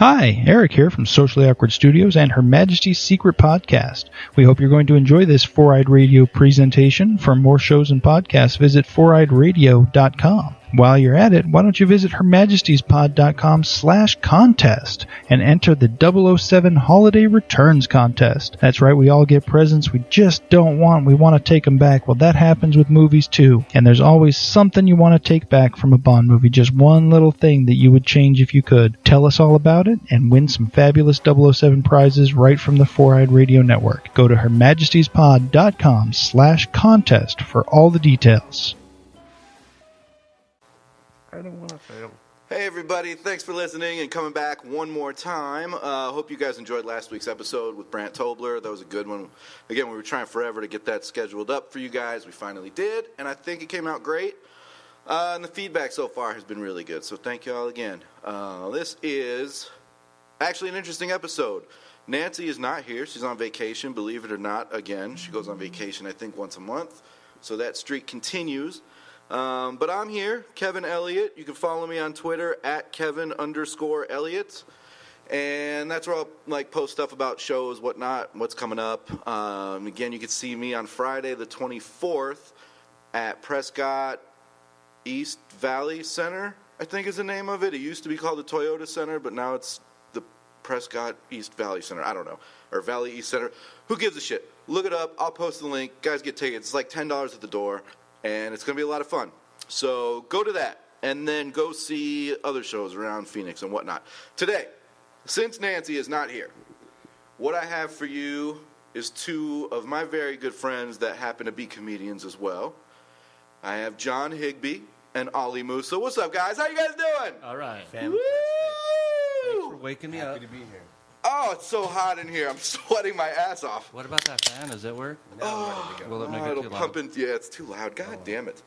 Hi, Eric here from Socially Awkward Studios and Her Majesty's Secret Podcast. We hope you're going to enjoy this Four-Eyed Radio presentation. For more shows and podcasts, visit foureyedradio.com. While you're at it, why don't you visit hermajestiespod.com/contest and enter the 007 Holiday Returns Contest. That's right, we all get presents we just don't want. We want to take them back. Well, that happens with movies too. And there's always something you want to take back from a Bond movie. Just one little thing that you would change if you could. Tell us all about it and win some fabulous 007 prizes right from the Four-Eyed Radio Network. Go to hermajestiespod.com/contest for all the details. I don't want to fail. Hey everybody, thanks for listening and coming back one more time. Hope you guys enjoyed last week's episode with Brant Tobler. That was a good one. Again, we were trying forever to get that scheduled up for you guys. We finally did, and I think it came out great. And the feedback so far has been really good, so thank you all again. This is actually an interesting episode. Nancy is not here. She's on vacation, believe it or not, again. She goes on vacation, I think, once a month, so that streak continues. But I'm here, Kevin Elliott. You can follow me on Twitter at Kevin_Elliott. And that's where I'll post stuff about shows, whatnot, what's coming up. Again, you can see me on Friday the 24th at Prescott East Valley Center, I think is the name of it. It used to be called the Toyota Center, but now it's the Prescott East Valley Center. I don't know. Or Valley East Center. Who gives a shit? Look it up. I'll post the link. Guys, get tickets. It's like $10 at the door. And it's going to be a lot of fun. So go to that, and then go see other shows around Phoenix and whatnot. Today, since Nancy is not here, what I have for you is two of my very good friends that happen to be comedians as well. I have John Higbee and Ollie Musa. What's up, guys? How you guys doing? All right. Woo! Thanks for waking me up. Happy to be here. Oh, it's so hot in here. I'm sweating my ass off. What about that fan? Does it work? Now I'm ready to go. Will it make it It'll too pump loud? in. Yeah, it's too loud. God damn it.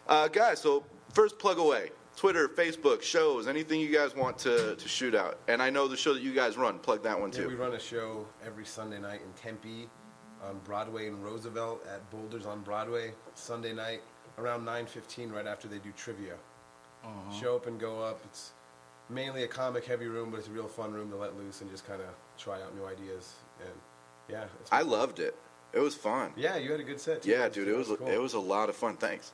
Guys, so first plug away. Twitter, Facebook, shows, anything you guys want to shoot out. And I know the show that you guys run. Plug that one, too. Yeah, we run a show every Sunday night in Tempe on Broadway and Roosevelt at Boulders on Broadway. Sunday night around 9:15 right after they do trivia. Show up and go up. It's mainly a comic-heavy room, but it's a real fun room to let loose and just kind of try out new ideas. And yeah, I loved it. It was fun. Yeah, you had a good set too. Yeah, dude, it was cool. it was a lot of fun. Thanks.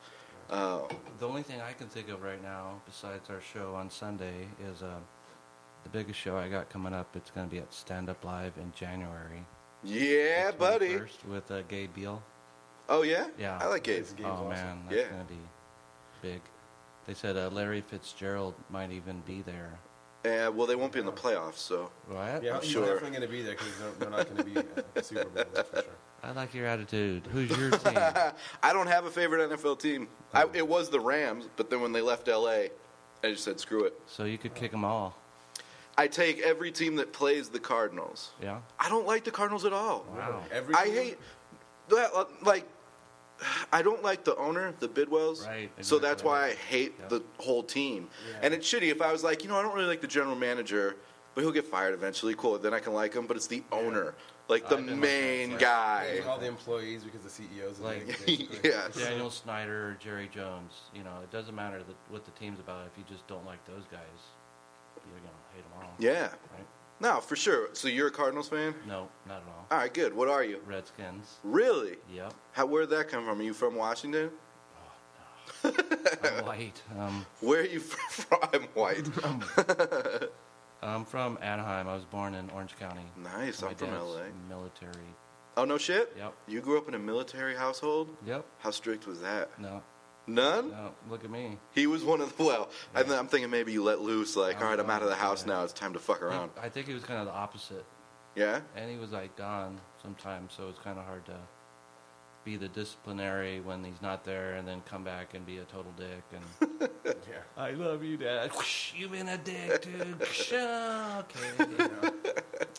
The only thing I can think of right now, besides our show on Sunday, is the biggest show I got coming up. It's going to be at Stand Up Live in January. Yeah, the buddy. 21st with Gabe Beal. Oh yeah. Yeah. I like Gabe. Gabe's Oh awesome. man, that's Yeah. going to be big. They said Larry Fitzgerald might even be there. Well, they won't be in the playoffs, so. What? Yeah, I'm he's sure. definitely going to be there because they're not going to be at the Super Bowl, that's for sure. I like your attitude. Who's your team? I don't have a favorite NFL team. It was the Rams, but then when they left LA, I just said screw it. So you could kick them all. I take every team that plays the Cardinals. Yeah? I don't like the Cardinals at all. Wow. Every I team? hate I don't like the owner, the Bidwells. Right, So that's exactly. why I hate Yep. the whole team. Yeah. And it's shitty if I was like, I don't really like the general manager, but he'll get fired eventually. Cool, then I can like him. But it's the owner, like the I didn't like main that. guy. Hating all the employees because the CEOs. And Like- everything, basically. Yes. Daniel Snyder or Jerry Jones. It doesn't matter what the team's about. If you just don't like those guys, you're going to hate them all. Yeah. Right? No, for sure. So you're a Cardinals fan? No, not at all. All right, good. What are you? Redskins. Really? Yep. Where'd that come from? Are you from Washington? I'm white. Where are you from? I'm white. I'm from Anaheim. I was born in Orange County. Nice. My I'm from dad's LA. Military. Oh, no shit? Yep. You grew up in a military household? Yep. How strict was that? No. None? No. Look at me. He was one of the, I'm thinking maybe you let loose, all right, I'm out of the house now, it's time to fuck around. I think he was kind of the opposite. Yeah? And he was gone sometimes, so it's kind of hard to be the disciplinary when he's not there and then come back and be a total dick. And Yeah. I love you, Dad. You've been a dick, dude. Okay.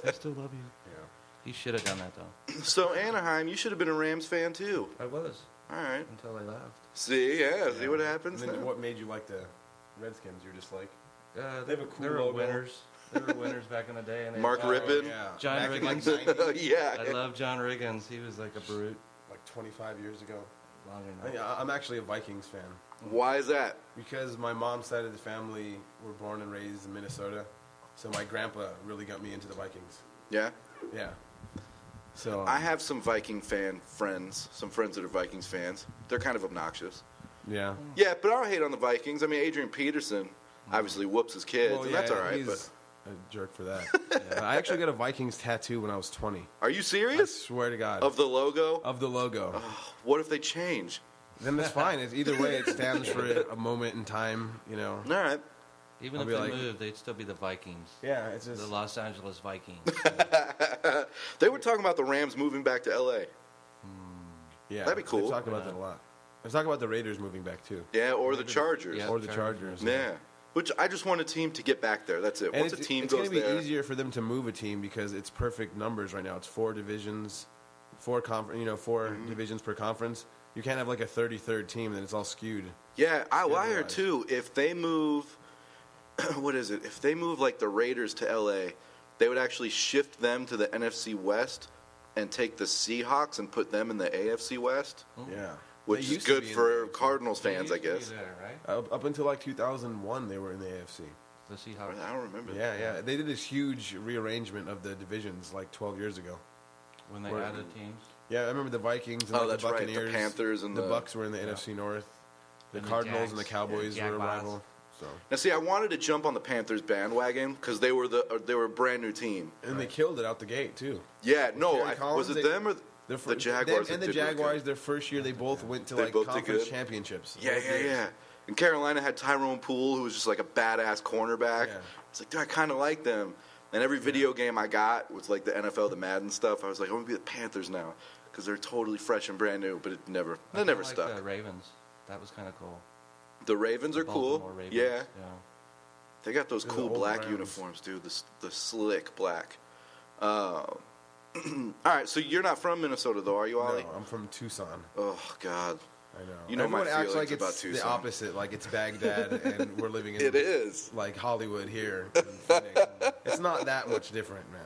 I still love you. Yeah. He should have done that, though. So, Anaheim, you should have been a Rams fan, too. I was All right. until I left. See what happens And then now? what made you like the Redskins? You're just like, They have a cool They were logo. winners. They were winners back in the day. And they Mark had Rippon? yeah. John Back in, like, Riggins. 90, Yeah. I love John Riggins. He was like a brute. like 25 years ago. Longer than that. I'm actually a Vikings fan Why is that? because my mom's side of the family were born and raised in Minnesota. So my grandpa really got me into the Vikings. Yeah. Yeah. So I have some Viking fan friends, some friends that are Vikings fans. They're kind of obnoxious. yeah. Yeah, but I don't hate on the Vikings. I mean, Adrian Peterson obviously whoops his kids, and that's all right. He's But a jerk for that. I actually got a Vikings tattoo when I was 20. are you I serious? swear to God. Of the logo? Of the logo. What if they change? Then that's fine. It's either way. It stands for a moment in time. You know. All right. Even I'll if be they like- moved, they'd still be the Vikings. Yeah. It's just. The Los Angeles Vikings. They were talking about the Rams moving back to L.A. Yeah. That'd be cool. They're talking about that a lot. They're talking about the Raiders moving back too. Yeah, or the Chargers. Yeah. Or the Chargers. Yeah. Which I just want a team to get back there. That's it. And Once a team it's goes going to be there, easier for them to move a team because it's perfect numbers right now. It's 4 divisions, 4 divisions per conference. You can't have like a 33rd team, then it's all skewed. yeah, I heard Otherwise. too. If they move, what is it? If they move like the Raiders to L.A., they would actually shift them to the NFC West and take the Seahawks and put them in the AFC West, Yeah. which They is used to good be in for the- Cardinals They fans, I used to be guess. there, right? Up until like 2001, they were in the AFC. The Seahawks. I don't remember. Yeah. They did this huge rearrangement of the divisions like 12 years ago. When they Where- added teams. Yeah, I remember the Vikings and Oh, like, that's the right. The Buccaneers. Panthers and the the- Bucks were in the NFC North. The And the Cardinals and the Jags. Cowboys Yeah, were a Jaguars. rival. So Now, see, I wanted to jump on the Panthers bandwagon because they were a brand new team. and they killed it out the gate too. Yeah, no, Kerry Collins, was it they- them or Their the Jaguars? and that the did really Jaguars, good? their first year, they both went to They like both did conference good? championships. Yeah, Both yeah, years. yeah. And Carolina had Tyrone Poole, who was just like a badass cornerback. Yeah. It's like, dude, I kind of like them. And every video game I got was like the NFL, the Madden stuff. I was like, I want to be the Panthers now because they're totally fresh and brand new. But it never, I they never kinda stuck. like the Ravens. That was kind of cool. The Ravens are cool. Baltimore Ravens, Yeah, they got those They're the cool old black Browns. uniforms, dude. The slick black. All right, so you're not from Minnesota, though, are you, Ollie? No, I'm from Tucson. Oh God, I know. You know my Everyone acts feelings like about it's Tucson. the opposite, like it's Baghdad and we're living in it is. like Hollywood here. in Phoenix. It's not that much different, man.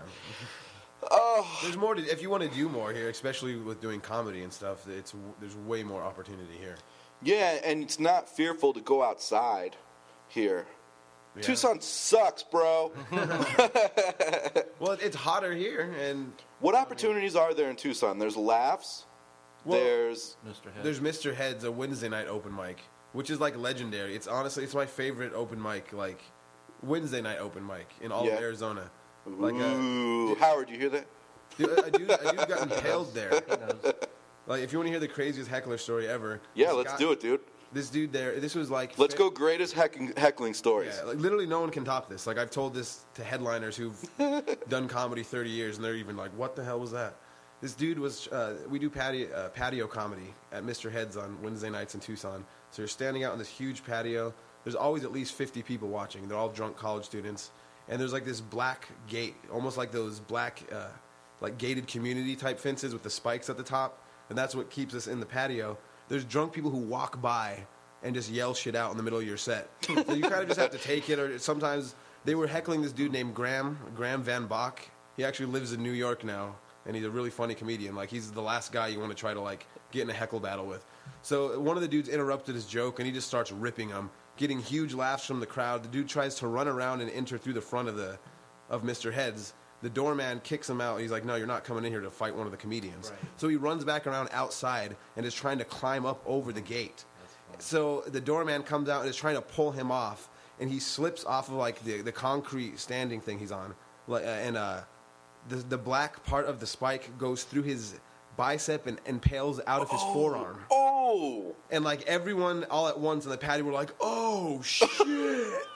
Oh, There's more to, if you want to do more here, especially with doing comedy and stuff. There's way more opportunity here. yeah, and it's not fearful to go outside here. Yeah. Tucson sucks, bro. Well, it's hotter here, and What opportunities are there in Tucson? There's laughs. Well, There's Mr. Head. there's Mr. Head's a Wednesday night open mic, which is like legendary. It's honestly, it's my favorite open mic, like Wednesday night open mic in all Yeah. of Arizona. Like ooh, Howard, you hear that? a dude got impaled there. He knows. Like, if you want to hear the craziest heckler story ever, Yeah, this let's guy- do it, dude. This dude there, this was like Let's go greatest heckling stories. Yeah, like literally no one can top this. Like I've told this to headliners who've done comedy 30 years, and they're even like, "What the hell was that?" This dude was. We do patio comedy at Mr. Head's on Wednesday nights in Tucson. So you're standing out on this huge patio. There's always at least 50 people watching. They're all drunk college students, and there's like this black gate, almost like those black, like gated community type fences with the spikes at the top, and that's what keeps us in the patio. There's drunk people who walk by and just yell shit out in the middle of your set. So you kind of just have to take it, or sometimes they were heckling this dude named Graham Van Bach. He actually lives in New York now, and he's a really funny comedian. Like, he's the last guy you want to try to, like, get in a heckle battle with. So one of the dudes interrupted his joke, and he just starts ripping him, getting huge laughs from the crowd. The dude tries to run around and enter through the front of Mr. Head's. The doorman kicks him out. He's like, "No, you're not coming in here to fight one of the comedians." Right. So he runs back around outside and is trying to climb up over the gate. So the doorman comes out and is trying to pull him off, and he slips off of like the concrete standing thing he's on, and the black part of the spike goes through his bicep and impales out of his forearm. Oh, And like everyone all at once on the patio were like, "Oh shit!"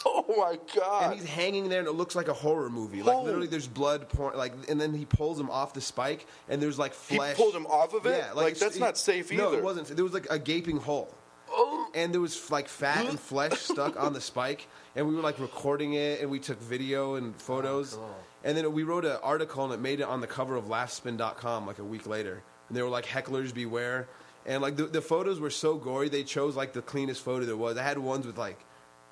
oh my God. And he's hanging there, and it looks like a horror movie. Like Oh. literally, there's blood pouring. Like, and then he pulls him off the spike, and there's like He flesh. pulled him off of it? Yeah, Like, that's not safe No, either. it wasn't. There was like a gaping hole, Oh. and there was like fat and flesh stuck on the spike. And we were like recording it, and we took video and photos. cool. And then we wrote an article, and it made it on the cover of laughspin.com like a week later. And they were like, "Hecklers beware." And like the photos were so gory, they chose like the cleanest photo there was. I had ones with like,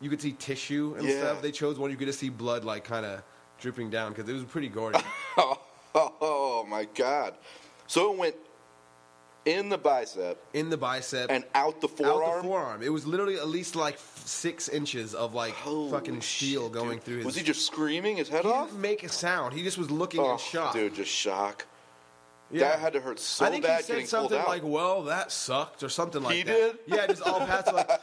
you could see tissue and Yeah. stuff. They chose one you could just see blood like kind of dripping down because it was pretty gory. Oh my God. So it went In the bicep. And out the forearm? Out the forearm. It was literally at least like 6 inches of like Holy fucking steel shit, going dude. through his... Was he just screaming his head He off? didn't make a sound. He just was looking in shock. Dude, just shock. Yeah. That had to hurt so I think bad he said getting pulled something out. like, well, that sucked, or something like He that. did? Yeah, just all passive, like,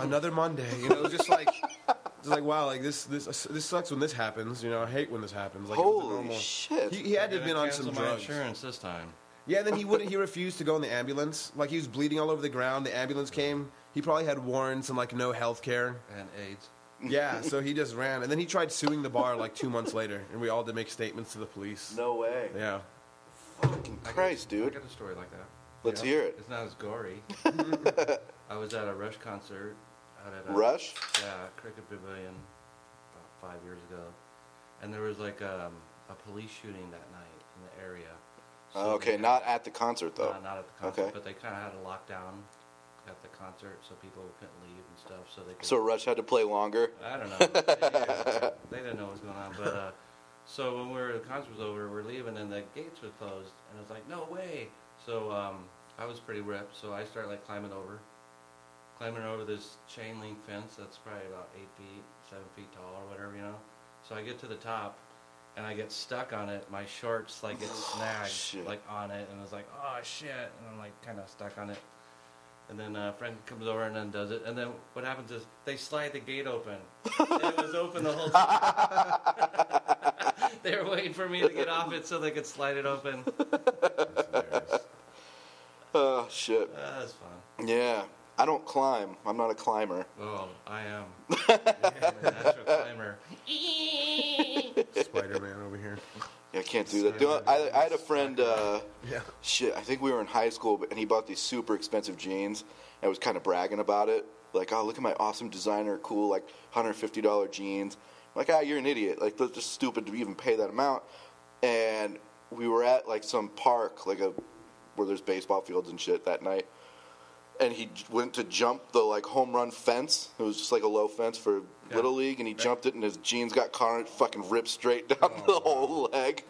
another Monday. You know, just like, wow, like this sucks when this happens. You know, I hate when this happens. Like, Holy shit. He had to have been on some my drugs. insurance this time. Yeah, and then he refused to go in the ambulance. Like, he was bleeding all over the ground. The ambulance came. He probably had warrants and, like, no health care. And AIDS. Yeah, so he just ran. And then he tried suing the bar, like, 2 months later. And we all had to make statements to the police. No way. Yeah. Fucking Christ, I dude. got a story like that. Let's hear it. It's not as gory. I was at a Rush concert. Out at Rush? Yeah, Cricket Pavilion about 5 years ago. And there was, like, a police shooting that night in the area. So Okay, not at the concert, though. Not at the concert, Okay. but they kind of had a lockdown at the concert, so people couldn't leave and stuff. So they could. So Rush had to play longer? I don't know. They didn't know what was going on, but so when the concert was over, we're leaving and the gates were closed, and I was like, no way. So I was pretty ripped, so I started like climbing over this chain link fence that's probably about 8 feet, 7 feet tall or whatever, you know. So I get to the top. And I get stuck on it. My shorts like get snagged like on it, and I was like, "Oh shit!" And I'm like kind of stuck on it. And then Frank comes over and then does it. And then what happens is they slide the gate open. And it was open the whole time. They were waiting for me to get off it so they could slide it open. Oh shit. That's fun. Yeah. I don't climb. I'm not a climber. Oh, I am. I'm a natural climber. Spider-Man over here. Yeah, I can't do that. Dude, I had a friend, shit, I think we were in high school, and he bought these super expensive jeans, and was kind of bragging about it. Like, oh, look at my awesome designer, cool, like, $150 jeans. I'm like, you're an idiot. Like, that's just stupid to even pay that amount. And we were at, like, some park, like, where there's baseball fields and shit that night. And he went to jump the, like, home run fence. It was just, like, a low fence for Little League, and he jumped it, and his jeans got caught, and it fucking ripped straight down the whole leg.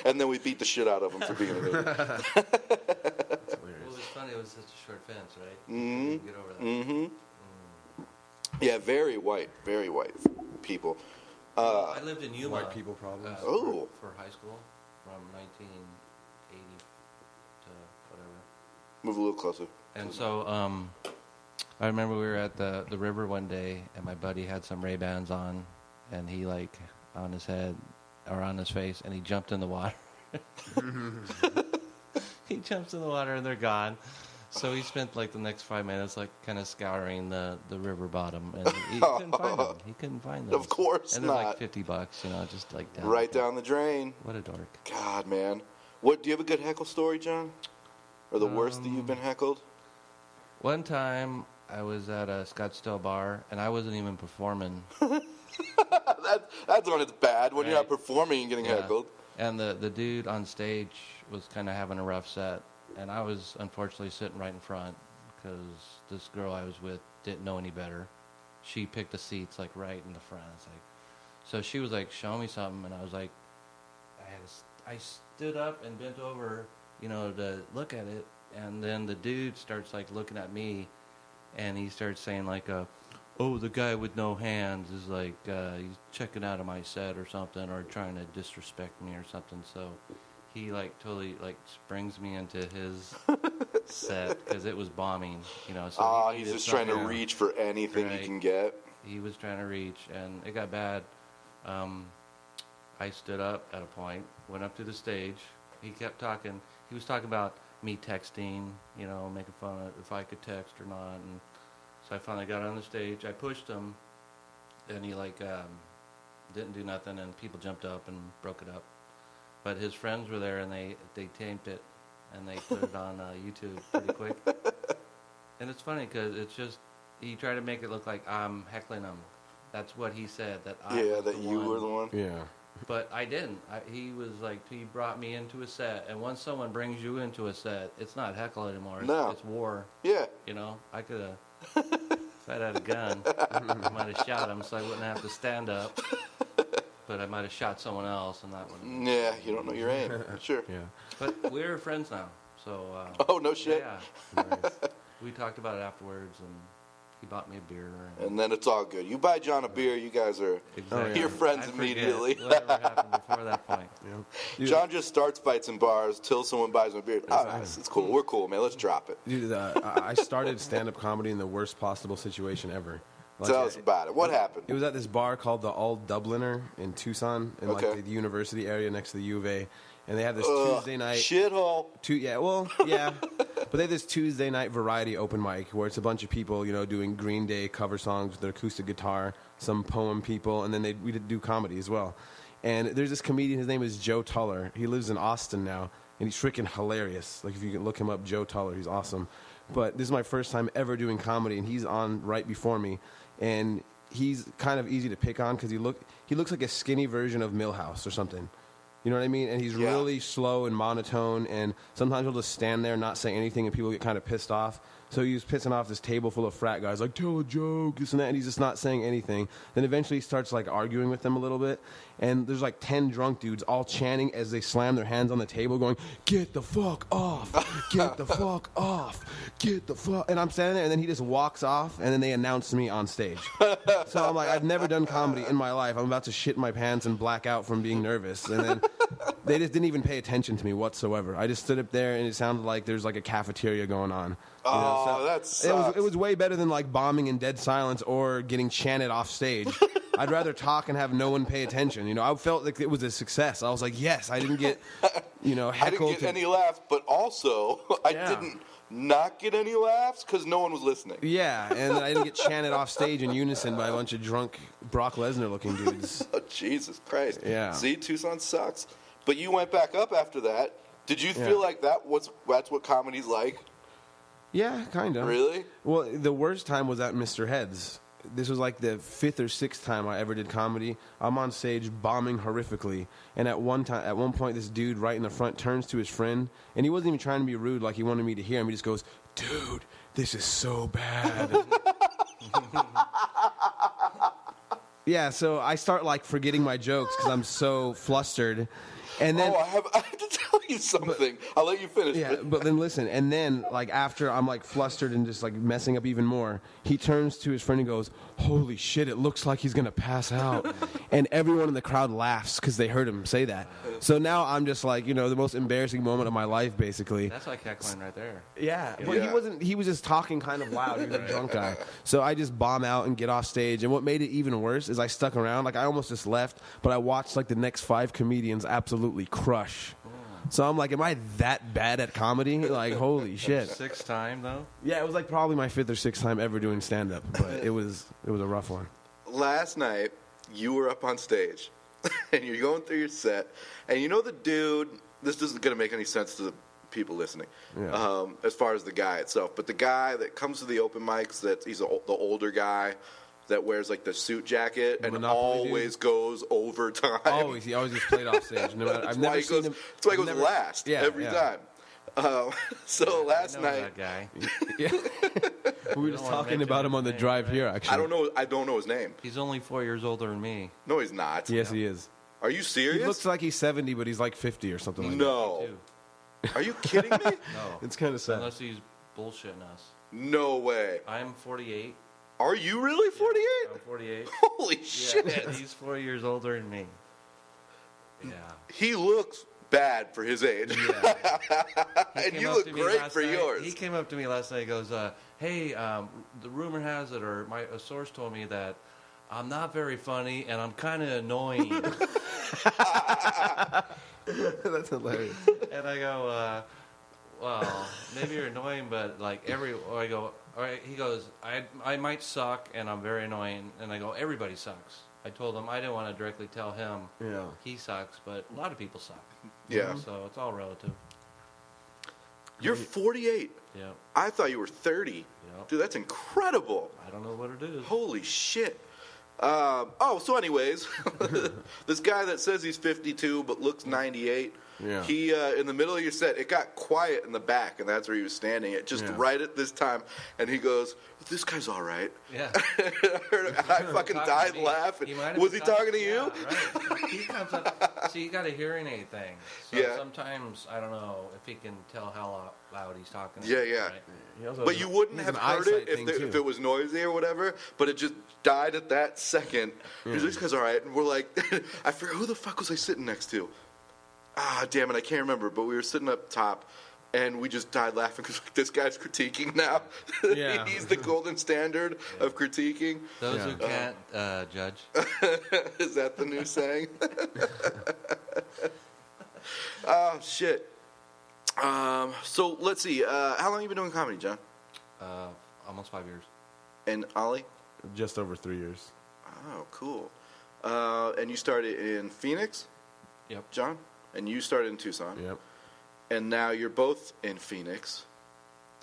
And then we beat the shit out of him for being an idiot. Well, it was funny. It was such a short fence, right? Mm-hmm. Get over that. Mm-hmm. Yeah, very white people. I lived in Yuma. White people problems. For high school from 1980 to whatever. Move a little closer. And so I remember we were at the river one day, and my buddy had some Ray-Bans on, and he like on his head or on his face, and he jumped in the water. He jumps in the water, and they're gone. So he spent like the next 5 minutes like kind of scouring the river bottom, and he couldn't find them. He couldn't find them. Of course and they're not. like $50, you know, just like down Right down the drain. What a dork. God, man. What? Do you have a good heckle story, John? Or the worst that you've been heckled? One time I was at a Scottsdale bar, and I wasn't even performing. That's when it's bad, when you're Right. not performing and getting heckled. And the dude on stage was kind of having a rough set, and I was unfortunately sitting right in front because this girl I was with didn't know any better. She picked the seats like right in the front. It's like, so she was like, "Show me something," and I was like, I stood up and bent over, you know, to look at it, and then the dude starts like looking at me, and he starts saying like, "Oh, the guy with no hands is like he's checking out of my set or something, or trying to disrespect me or something." So he like totally like springs me into his set because it was bombing, you know. So He's just trying to reach for anything he can get. He was trying to reach, and it got bad. I stood up at a point, went up to the stage. He kept talking. He was talking about me texting, you know, making fun of if I could text or not. And so I finally got on the stage. I pushed him, and he like didn't do nothing, and people jumped up and broke it up. But his friends were there, and they taped it, and they put it on YouTube pretty quick. And it's funny because it's just he tried to make it look like I'm heckling him. That's what he said. That I was that the you one. were the one. Yeah. But I didn't. He was like, he brought me into a set, and once someone brings you into a set, it's not heckle anymore. It's war. Yeah. You know, I could have, if I had a gun, I might have shot him, so I wouldn't have to stand up. but I might have shot someone else, and that would. Yeah, you don't know your aim. Sure. Yeah. But we're friends now, so. Oh, no shit. Yeah. Nice. We talked about it afterwards, and he bought me a beer. And then it's all good. You buy John a beer, you guys are you're friends immediately. Whatever happened before that point. Yeah. John just starts fights in bars till someone buys him a beer. Oh, nice. It's cool. We're cool, man. Let's drop it. Dude, I started stand-up comedy in the worst possible situation ever. Like, Tell us about it. What happened? It was at this bar called the All Dubliner in Tucson, in Okay. like the university area next to the U of A. And they have this Tuesday night. Shithole. Yeah. But they have this Tuesday night variety open mic where it's a bunch of people, doing Green Day cover songs with their acoustic guitar, some poem people, and then we do comedy as well. And there's this comedian, his name is Joe Tuller. He lives in Austin now, and he's freaking hilarious. Like, if you can look him up, Joe Tuller, he's awesome. But this is my first time ever doing comedy, and he's on right before me. And he's kind of easy to pick on because he looks like a skinny version of Milhouse or something. You know what I mean? And he's really slow and monotone, and sometimes he'll just stand there and not say anything, and people get kind of pissed off. So he was pissing off this table full of frat guys, like, tell a joke, this and that, and he's just not saying anything. Then eventually he starts, like, arguing with them a little bit, and there's, like, 10 drunk dudes all chanting as they slam their hands on the table going, get the fuck off, get the fuck off, get the fuck. And I'm standing there, and then he just walks off, and then they announce me on stage. So I'm like, I've never done comedy in my life. I'm about to shit my pants and black out from being nervous. And then they just didn't even pay attention to me whatsoever. I just stood up there, and it sounded like there's, like, a cafeteria going on. So that sucks. It was way better than like bombing in dead silence or getting chanted off stage. I'd rather talk and have no one pay attention. I felt like it was a success. I was like, yes, I didn't get, heckled. I didn't get any laughs, but also I didn't not get any laughs because no one was listening. Yeah, and I didn't get chanted off stage in unison by a bunch of drunk Brock Lesnar looking dudes. Oh, Jesus Christ. Yeah. See, Tucson sucks. But you went back up after that. Did you feel like that's what comedy's like? Yeah, kind of. Really? Well, the worst time was at Mr. Head's. This was like the 5th or 6th time I ever did comedy. I'm on stage bombing horrifically, and at one point, this dude right in the front turns to his friend, and he wasn't even trying to be rude like he wanted me to hear him. He just goes, "Dude, this is so bad." Yeah, so I start like forgetting my jokes because I'm so flustered. And then, I have to tell you something. I'll let you finish. Yeah, but then listen. And then, like, after I'm, like, flustered and just, like, messing up even more, he turns to his friend and goes, holy shit, it looks like he's going to pass out. And everyone in the crowd laughs because they heard him say that. So now I'm just, like, the most embarrassing moment of my life, basically. That's like heckling right there. Yeah, but he was just talking kind of loud. He was a drunk guy. So I just bomb out and get off stage. And what made it even worse is I stuck around. Like, I almost just left, but I watched, like, the next 5 comedians absolutely crush. So I'm like, am I that bad at comedy? Like, holy shit. 6th time, though? Yeah, it was like probably my 5th or 6th time ever doing stand-up, but it was a rough one. Last night, you were up on stage, and you're going through your set, and the dude, this isn't going to make any sense to the people listening, as far as the guy itself, but the guy that comes to the open mics, he's the older guy, that wears like the suit jacket and always goes overtime. Always, he always gets played off stage. No matter, I've never seen him. That's why he goes last every time. So last night, that guy. We were just talking about him on the drive here. Actually, I don't know his name. He's only 4 years older than me. No, he's not. Yes, he is. Are you serious? He looks like he's 70, but he's like 50 or something like that. No. Are you kidding me? No. It's kind of sad. Unless he's bullshitting us. No way. I'm 48. Are you really 48? Yeah, I'm 48. Holy shit. Yeah, he's 4 years older than me. Yeah. He looks bad for his age. Yeah. And you look great for yours. He came up to me last night and goes, hey, the rumor has it, or a source told me that I'm not very funny and I'm kind of annoying. That's hilarious. And I go, well, maybe you're annoying, but like I go, all right, he goes, I might suck and I'm very annoying. And I go, everybody sucks. I told him I didn't want to directly tell him he sucks, but a lot of people suck. Yeah. So it's all relative. You're 48. Yeah. I thought you were 30. Yep. Dude, that's incredible. I don't know what it is. Holy shit. So anyways, this guy that says he's 52 but looks 98. Yeah. He in the middle of your set, it got quiet in the back, and that's where he was standing. At just right at this time, and he goes, "This guy's all right." Yeah. I fucking died laughing. Was he talking to you? Yeah, right. He comes up. See, he got a hearing aid thing. So Yeah. sometimes I don't know if he can tell how loud he's talking. Yeah, yeah. Right? But you wouldn't have heard it if it was noisy or whatever. But it just died at that second. He's like, "This guy's all right," and we're like, I forget who the fuck was I sitting next to. Damn it, I can't remember. But we were sitting up top, and we just died laughing because this guy's critiquing now. Yeah. He's the golden standard of critiquing. Those who can't judge. Is that the new saying? Oh, shit. So let's see. How long have you been doing comedy, John? Almost 5 years. And Ollie? Just over 3 years. Oh, cool. And you started in Phoenix? Yep. John? And you started in Tucson? Yep. And now you're both in Phoenix.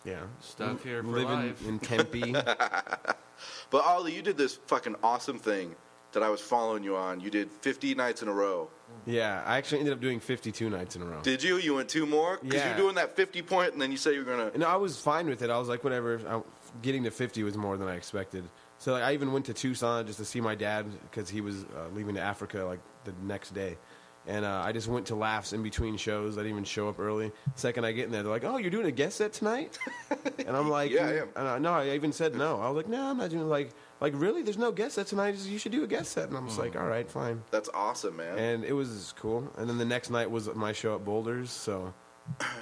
Yeah. Stuff here for living life. in Tempe. But Ollie, you did this fucking awesome thing that I was following you on. You did 50 nights in a row. Yeah, I actually ended up doing 52 nights in a row. Did you? You went 2 more? Because Yeah. you're doing that 50 point, and then you say you're going to... No, I was fine with it. I was like, whatever. Getting to 50 was more than I expected. So like, I even went to Tucson just to see my dad because he was leaving to Africa like the next day. And I just went to laughs in between shows. I didn't even show up early. Second I get in there, they're like, "Oh, you're doing a guest set tonight?" And I'm like, Yeah, I am. No, I even said no. I was like, "No, I'm not doing like really. There's no guest set tonight. You should do a guest set." And I'm just like, "All right, fine." That's awesome, man. And it was cool. And then the next night was my show at Boulders. So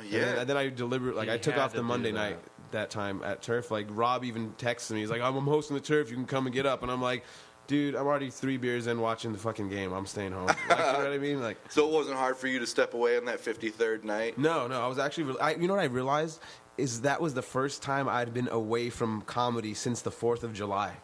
Yeah. And then I deliberately, I took had off to the do Monday that. night that time at Turf. Like Rob even texted me. He's like, "I'm hosting the Turf. You can come and get up." And I'm like, "Dude, I'm already 3 beers in watching the fucking game. I'm staying home." Like, you know what I mean? Like, So it wasn't hard for you to step away on that 53rd night? no, I was actually. You know what I realized is that was the first time I'd been away from comedy since the 4th of July.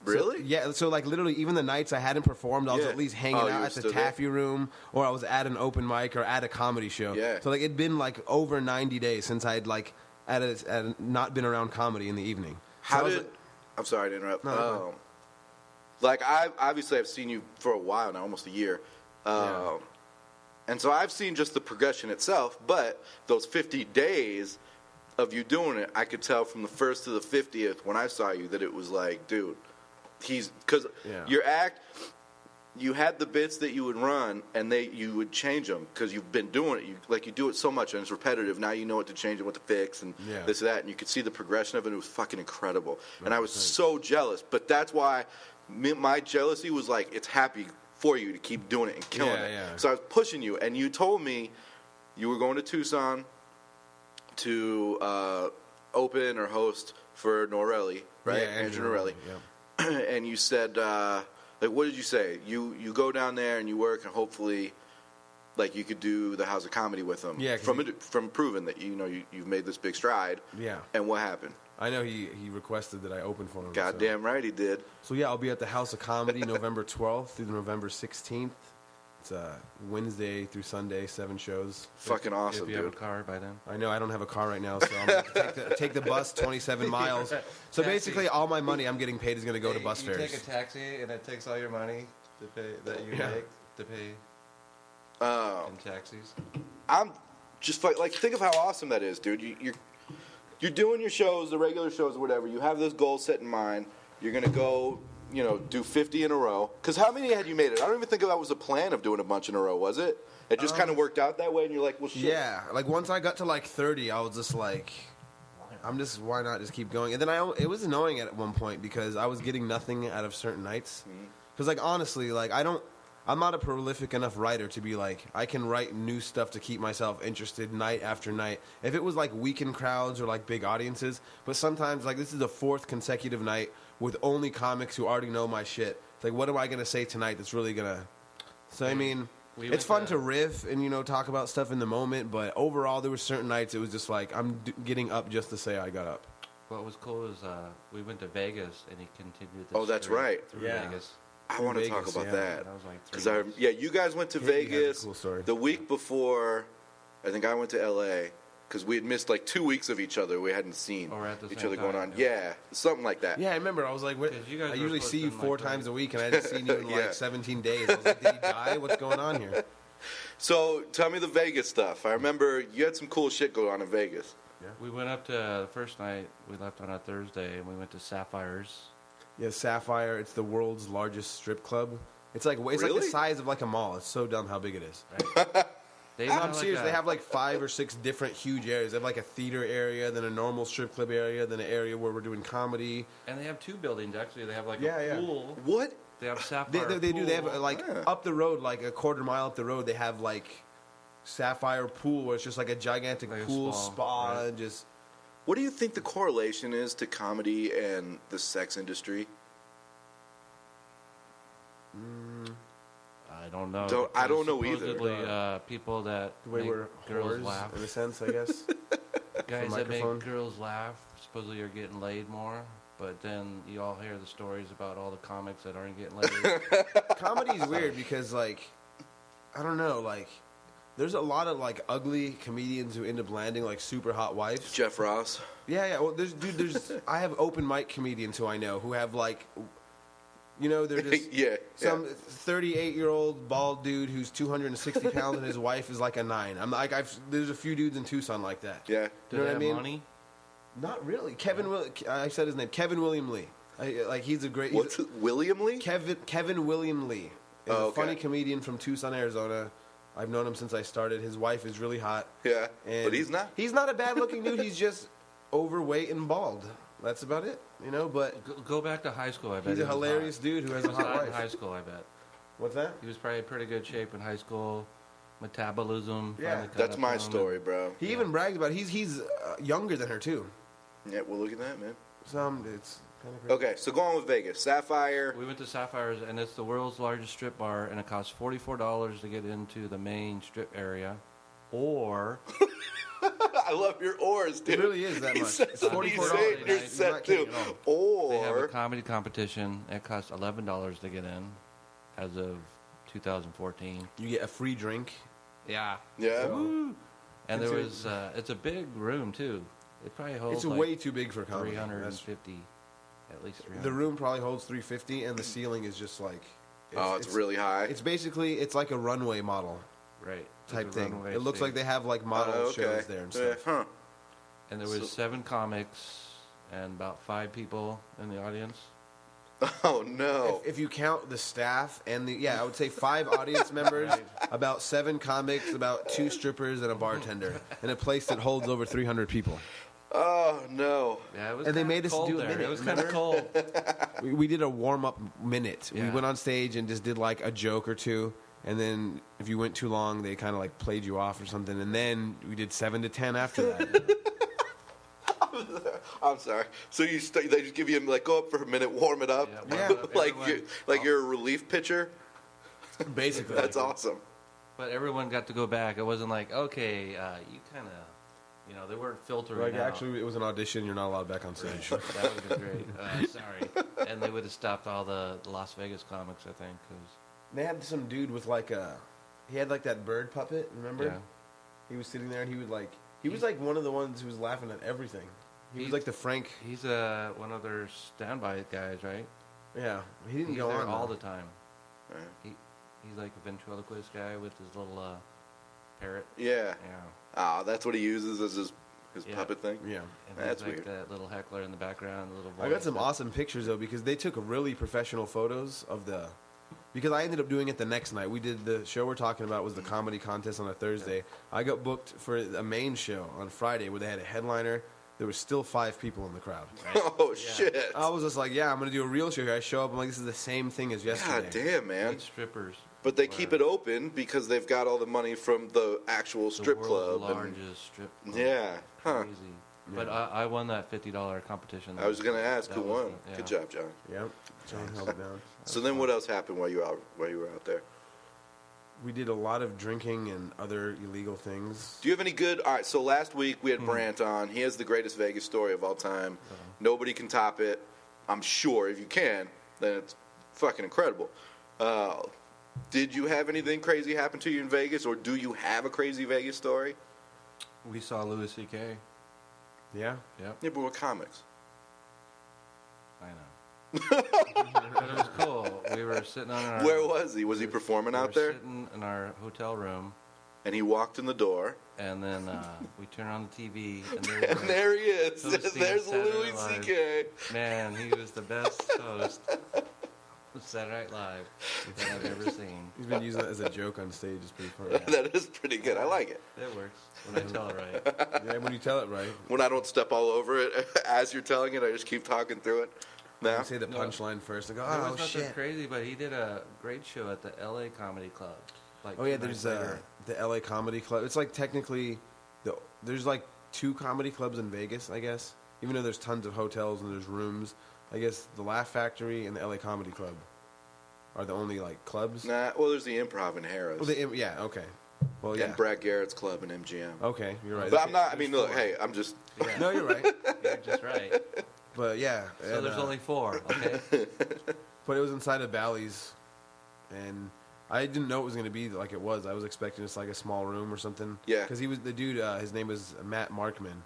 Really? So, yeah. So like literally, even the nights I hadn't performed, I was Yeah. at least hanging Oh, you out were at the still there? Taffy Room, or I was at an open mic or at a comedy show. Yeah. So like it'd been like over 90 days since I'd like not been around comedy in the evening. So How I was did... I'm sorry to interrupt. No, Like, I've seen you for a while now, almost a year. Yeah. And so I've seen just the progression itself, but those 50 days of you doing it, I could tell from the 1st to the 50th when I saw you that it was like, dude, because Yeah. your act, you had the bits that you would run, and you would change them because you've been doing it. You do it so much, and it's repetitive. Now you know what to change and what to fix, and Yeah. this and that, and you could see the progression of it. It was fucking incredible, and I was so jealous. But that's why my jealousy was like, it's happy for you to keep doing it and killing it. Yeah. So I was pushing you, and you told me you were going to Tucson to open or host for Norelli, right? Yeah, Andrew Norelli. Yeah. And you said, like, what did you say? You go down there and you work, and hopefully, like, you could do the House of Comedy with them. Yeah, 'cause from proving that you've made this big stride. Yeah. And what happened? I know he requested that I open for him. Goddamn right he did. So yeah, I'll be at the House of Comedy November 12th through November 16th. It's Wednesday through Sunday, 7 shows. Fucking awesome, If you have a dude. car by then. I know I don't have a car right now, so I'm going to take the bus 27 miles. So basically, all my money I'm getting paid is going to go to bus you fares. take a taxi, and it takes all your money to pay that you Yeah. make to pay in taxis. I'm just like, think of how awesome that is, dude. You're doing your shows, the regular shows or whatever. You have this goal set in mind. You're gonna go, do 50 in a row. Because how many had you made it? I don't even think that was a plan of doing a bunch in a row, was it? It just kind of worked out that way, and you're like, well, shit. Yeah, like once I got to like 30, I was just like, why not just keep going? And then it was annoying at one point because I was getting nothing out of certain nights. Because like honestly, like I'm not a prolific enough writer to be like, I can write new stuff to keep myself interested night after night. If it was like weekend crowds or like big audiences, but sometimes like this is the 4th consecutive night with only comics who already know my shit. It's like, what am I going to say tonight that's really going to... So I mean, it's fun to riff and, talk about stuff in the moment, but overall there were certain nights it was just like, I'm getting up just to say I got up. What was cool is we went to Vegas, and he continued the Oh, that's streak right. through Yeah. Vegas. I want to Vegas, talk about yeah. that. That was like 3 Because months. you guys went to Higbee has a Vegas cool story. the week before. I think I went to L.A. because we had missed like 2 weeks of each other. We hadn't seen Or at the each same other going time, on. yeah. Yeah, something like that. Yeah, I remember. I was like, what? 'Cause you guys I were usually supposed see you to, 4 like, times a week, and I hadn't seen you in Yeah. like 17 days. I was like, did he die? What's going on here? So tell me the Vegas stuff. I remember you had some cool shit going on in Vegas. We went up to the first night. We left on a Thursday, and we went to Sapphires. Yeah, Sapphire. It's the world's largest strip club. It's like like Really? the size of like a mall. It's so dumb how big it is. Right? They No, have I'm like serious. a- They have like 5 or 6 different huge areas. They have like a theater area, then a normal strip club area, then an area where we're doing comedy. and they have 2 buildings actually. They have like Yeah, a yeah. pool. What? They have Sapphire. They do. They have pool. like Yeah. up the road, like a quarter mile up the road, they have like Sapphire pool where it's just like a gigantic Like a pool, spa, spa, right. and just. What do you think the correlation is to comedy and the sex industry? I don't know. I don't because know either. Supposedly, people that The way make we're girls whores, laugh, in a sense, I guess. guys the that make microphone. girls laugh, supposedly are getting laid more. But then you all hear the stories about all the comics that aren't getting laid. Comedy's weird because, like, I don't know, like, there's a lot of like ugly comedians who end up landing like super hot wives. Jeff Ross. Yeah. Well, there's I have open mic comedians who I know who have like, you know, they're just Yeah. some 38-year-old bald dude who's 260 pounds and his wife is like a 9. I'm like, there's a few dudes in Tucson like that. Yeah. Do You know they what I have mean? money? Not really. I said his name. Kevin William Lee. Like he's a great. What's William Lee? Kevin William Lee is Oh, a okay. funny comedian from Tucson, Arizona. I've known him since I started. His wife is really hot. Yeah. And But he's not. He's not a bad-looking dude. He's just overweight and bald. That's about it, you know. But Go back to high school. I bet he's he a was hilarious hot. dude who has He a was hot hot in high wife. school. I bet What's that? he was probably in pretty good shape in high school. Metabolism. Yeah. finally caught That's up my to him. story, bro. He even brags about it. He's younger than her too. Yeah, well, look at that, man. It's kind of crazy. Okay, so go on with Vegas. Sapphire. We went to Sapphires, and it's the world's largest strip bar, and it costs $44 to get into the main strip area, or I love your ours, dude. It really is that He much. says It's what you $44. say in your He's set not too. kidding at all. they have a Or comedy competition. It costs $11 to get in, as of 2014. You get a free drink. Yeah, yeah, and there It's was it's a big room too. It probably holds It's like way too big for comedy. 350, at least 300. The room probably holds 350, and the ceiling is just like. it's really high. It's basically like a runway model right type It's a thing. runway It looks like stage. they have like model Okay. shows there and stuff. Huh. And there was So- 7 comics and about 5 people in the audience. Oh no. If you count the staff and I would say 5 audience members, about 7 comics, about 2 strippers, and a bartender, in a place that holds over 300 people. Oh no. Yeah, it was And they kinda made us cold do a there. minute, It was kind of remember? cold. We did a warm up minute. We Yeah. went on stage and just did like a joke or two, and then if you went too long, they kind of like played you off or something, and then we did 7 to 10 after that. I'm sorry. So they just give you like go up for a minute, warm it up, Yeah, warm up. like Everyone- you're a relief pitcher. Basically, That's awesome. But everyone got to go back. It wasn't like, okay, you kind of, they weren't filtering like out. actually, it was an audition. You're not allowed back on stage. That would have been great. Sorry. And they would have stopped all the Las Vegas comics, I think. They had some dude with like he had like that bird puppet. Remember? Yeah. He was sitting there and he was like one of the ones who was laughing at everything. He was like the Frank. He's one of their standby guys, right? Yeah, he didn't He's go there on all though. the time. He's like a ventriloquist guy with his little parrot. Yeah. Yeah. Ah, that's what he uses as his Yeah. puppet thing. Yeah. And That's he's like weird. that little heckler in the background, the little voice. I got some awesome pictures though because they took really professional photos of the. Because I ended up doing it the next night. We did the show we're talking about was the comedy contest on a Thursday. I got booked for a main show on Friday where they had a headliner. There was still 5 people in the crowd. Oh shit. I was just like, yeah, I'm going to do a real show here. I show up, I'm like, this is the same thing as yesterday. God damn, man. 8 strippers. But they keep it open because they've got all the money from the actual The strip world's club. largest strip club. Yeah. Huh. Crazy. But I won that $50 competition. I was gonna ask That who was won. the- Good yeah. job, John. Yep. John held it down. So then, what else happened while you were out there? We did a lot of drinking and other illegal things. Do you have any good? All right. So last week we had Brant on. He has the greatest Vegas story of all time. Nobody can top it. I'm sure if you can, then it's fucking incredible. Did you have anything crazy happen to you in Vegas, or do you have a crazy Vegas story? We saw Louis C.K. Yeah. Yep. Yeah, but with comics. I know. But it was cool. We were sitting on our... Where was he? Was he performing out there? We were sitting in our hotel room. And he walked in the door. And then we turn on the TV. And there he is. There's Louis C.K. Man, he was the best host of Saturday Night Live that I've ever seen. He's been using it as a joke on stage. It's pretty funny. That is pretty good. I like it. It works when I tell it right. Yeah, when you tell it right. When I don't step all over it as you're telling it, I just keep talking through it. No? You say the punchline first. I go, There was oh, nothing shit. crazy, but he did a great show at the L.A. Comedy Club. Like Oh, yeah, there's the L.A. Comedy Club. It's like technically, there's like 2 comedy clubs in Vegas, I guess. Even though there's tons of hotels and there's rooms. I guess the Laugh Factory and the L.A. Comedy Club are the only like clubs. Nah, well, there's the Improv in Harris. Well, yeah, okay. Well, yeah. And Brad Garrett's club in MGM. Okay, you're right. But I'm not, I mean, look, hey, I'm just... Yeah. No, you're right. You're just right. But yeah. So and, there's only 4, okay? But it was inside of Bally's, and I didn't know it was going to be like it was. I was expecting it's like a small room or something. Yeah. Because he was the dude. His name was Matt Markman.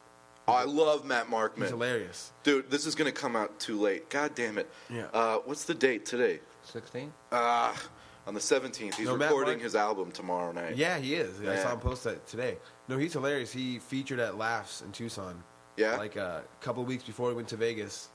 Oh, I love Matt Markman. He's hilarious. Dude, this is going to come out too late. God damn it. Yeah. What's the date today? 16? On the 17th. He's No, Matt recording Mark- his album tomorrow night. Yeah, he is. I Yeah. saw him post that today. No, he's hilarious. He featured at Laughs in Tucson. Yeah? Like a couple of weeks before he went to Vegas.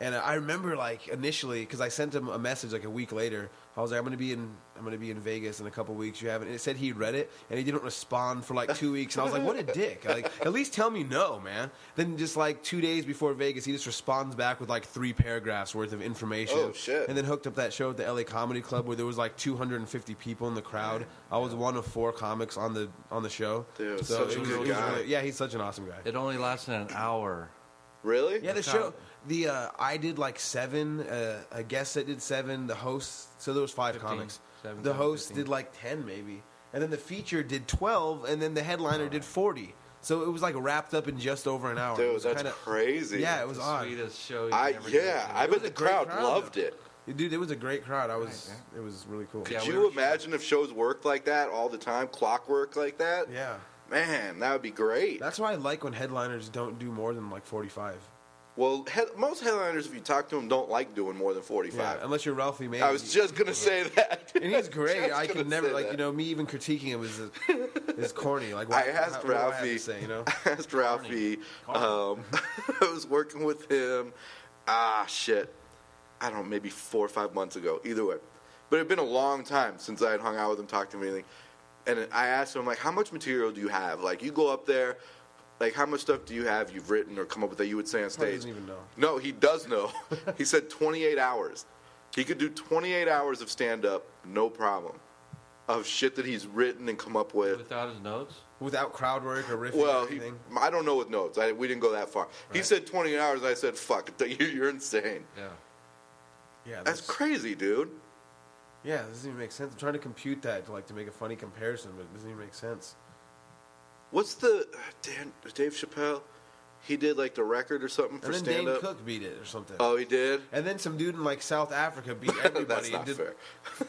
And I remember, like, initially, because I sent him a message like a week later. I was like, I'm gonna be in Vegas in a couple of weeks. You haven't? And it said he read it, and he didn't respond for like 2 weeks. And I was like, what a dick! Like, at least tell me no, man. Then just like 2 days before Vegas, he just responds back with like 3 paragraphs worth of information. Oh, shit. And then hooked up that show at the LA Comedy Club where there was like 250 people in the crowd. I was one of 4 comics on the show. Dude, so such a it was, good it was guy. really, yeah, he's such an awesome guy. It only lasted an hour. Really? Yeah, the show. I did like 7. A guest that did 7. The host. So there was 5 15, comics. 17, The host 15. did like 10 maybe, and then the feature did 12, and then the headliner did 40. So it was like wrapped up in just over an hour. It Dude, was that's kinda, crazy. Yeah, it was odd. Sweetest show you've I ever did. bet was the a great crowd crowd, loved though. it. Dude, it was a great crowd. It was really cool. Yeah, Could we you were- imagine if shows worked like that all the time, clockwork like that? Yeah. Man, that would be great. That's why I like when headliners don't do more than like 45. Well, most headliners, if you talk to them, don't like doing more than 45. Yeah, unless you're Ralphie May. I was just going to say that. And he's great. Just I could gonna never, say like, that. you know, me even critiquing him is corny. Like, I asked what do I have Ralphie. to say, you know? I asked Ralphie. I was working with him. Shit. I don't know, maybe 4 or 5 months ago. Either way. But it had been a long time since I had hung out with him, talked to him, anything. And I asked him, like, how much material do you have? Like, you go up there, like, how much stuff do you have you've written or come up with that you would say on He stage? doesn't even know. No, he does know. He said 28 hours. He could do 28 hours of stand-up, no problem, of shit that he's written and come up with. Without his notes? Without crowd work or riffing Well, or anything. I don't know with notes. We didn't go that far. He said 28 hours, and I said, fuck, you're insane. Yeah. Yeah, That's crazy, dude. Yeah, it doesn't even make sense. I'm trying to compute that to make a funny comparison, but it doesn't even make sense. What's the Dave Chappelle? He did like the record or something for And then stand Dane up. Cook beat it or something. Oh, he did. And then some dude in like South Africa beat everybody. That's not and did, fair.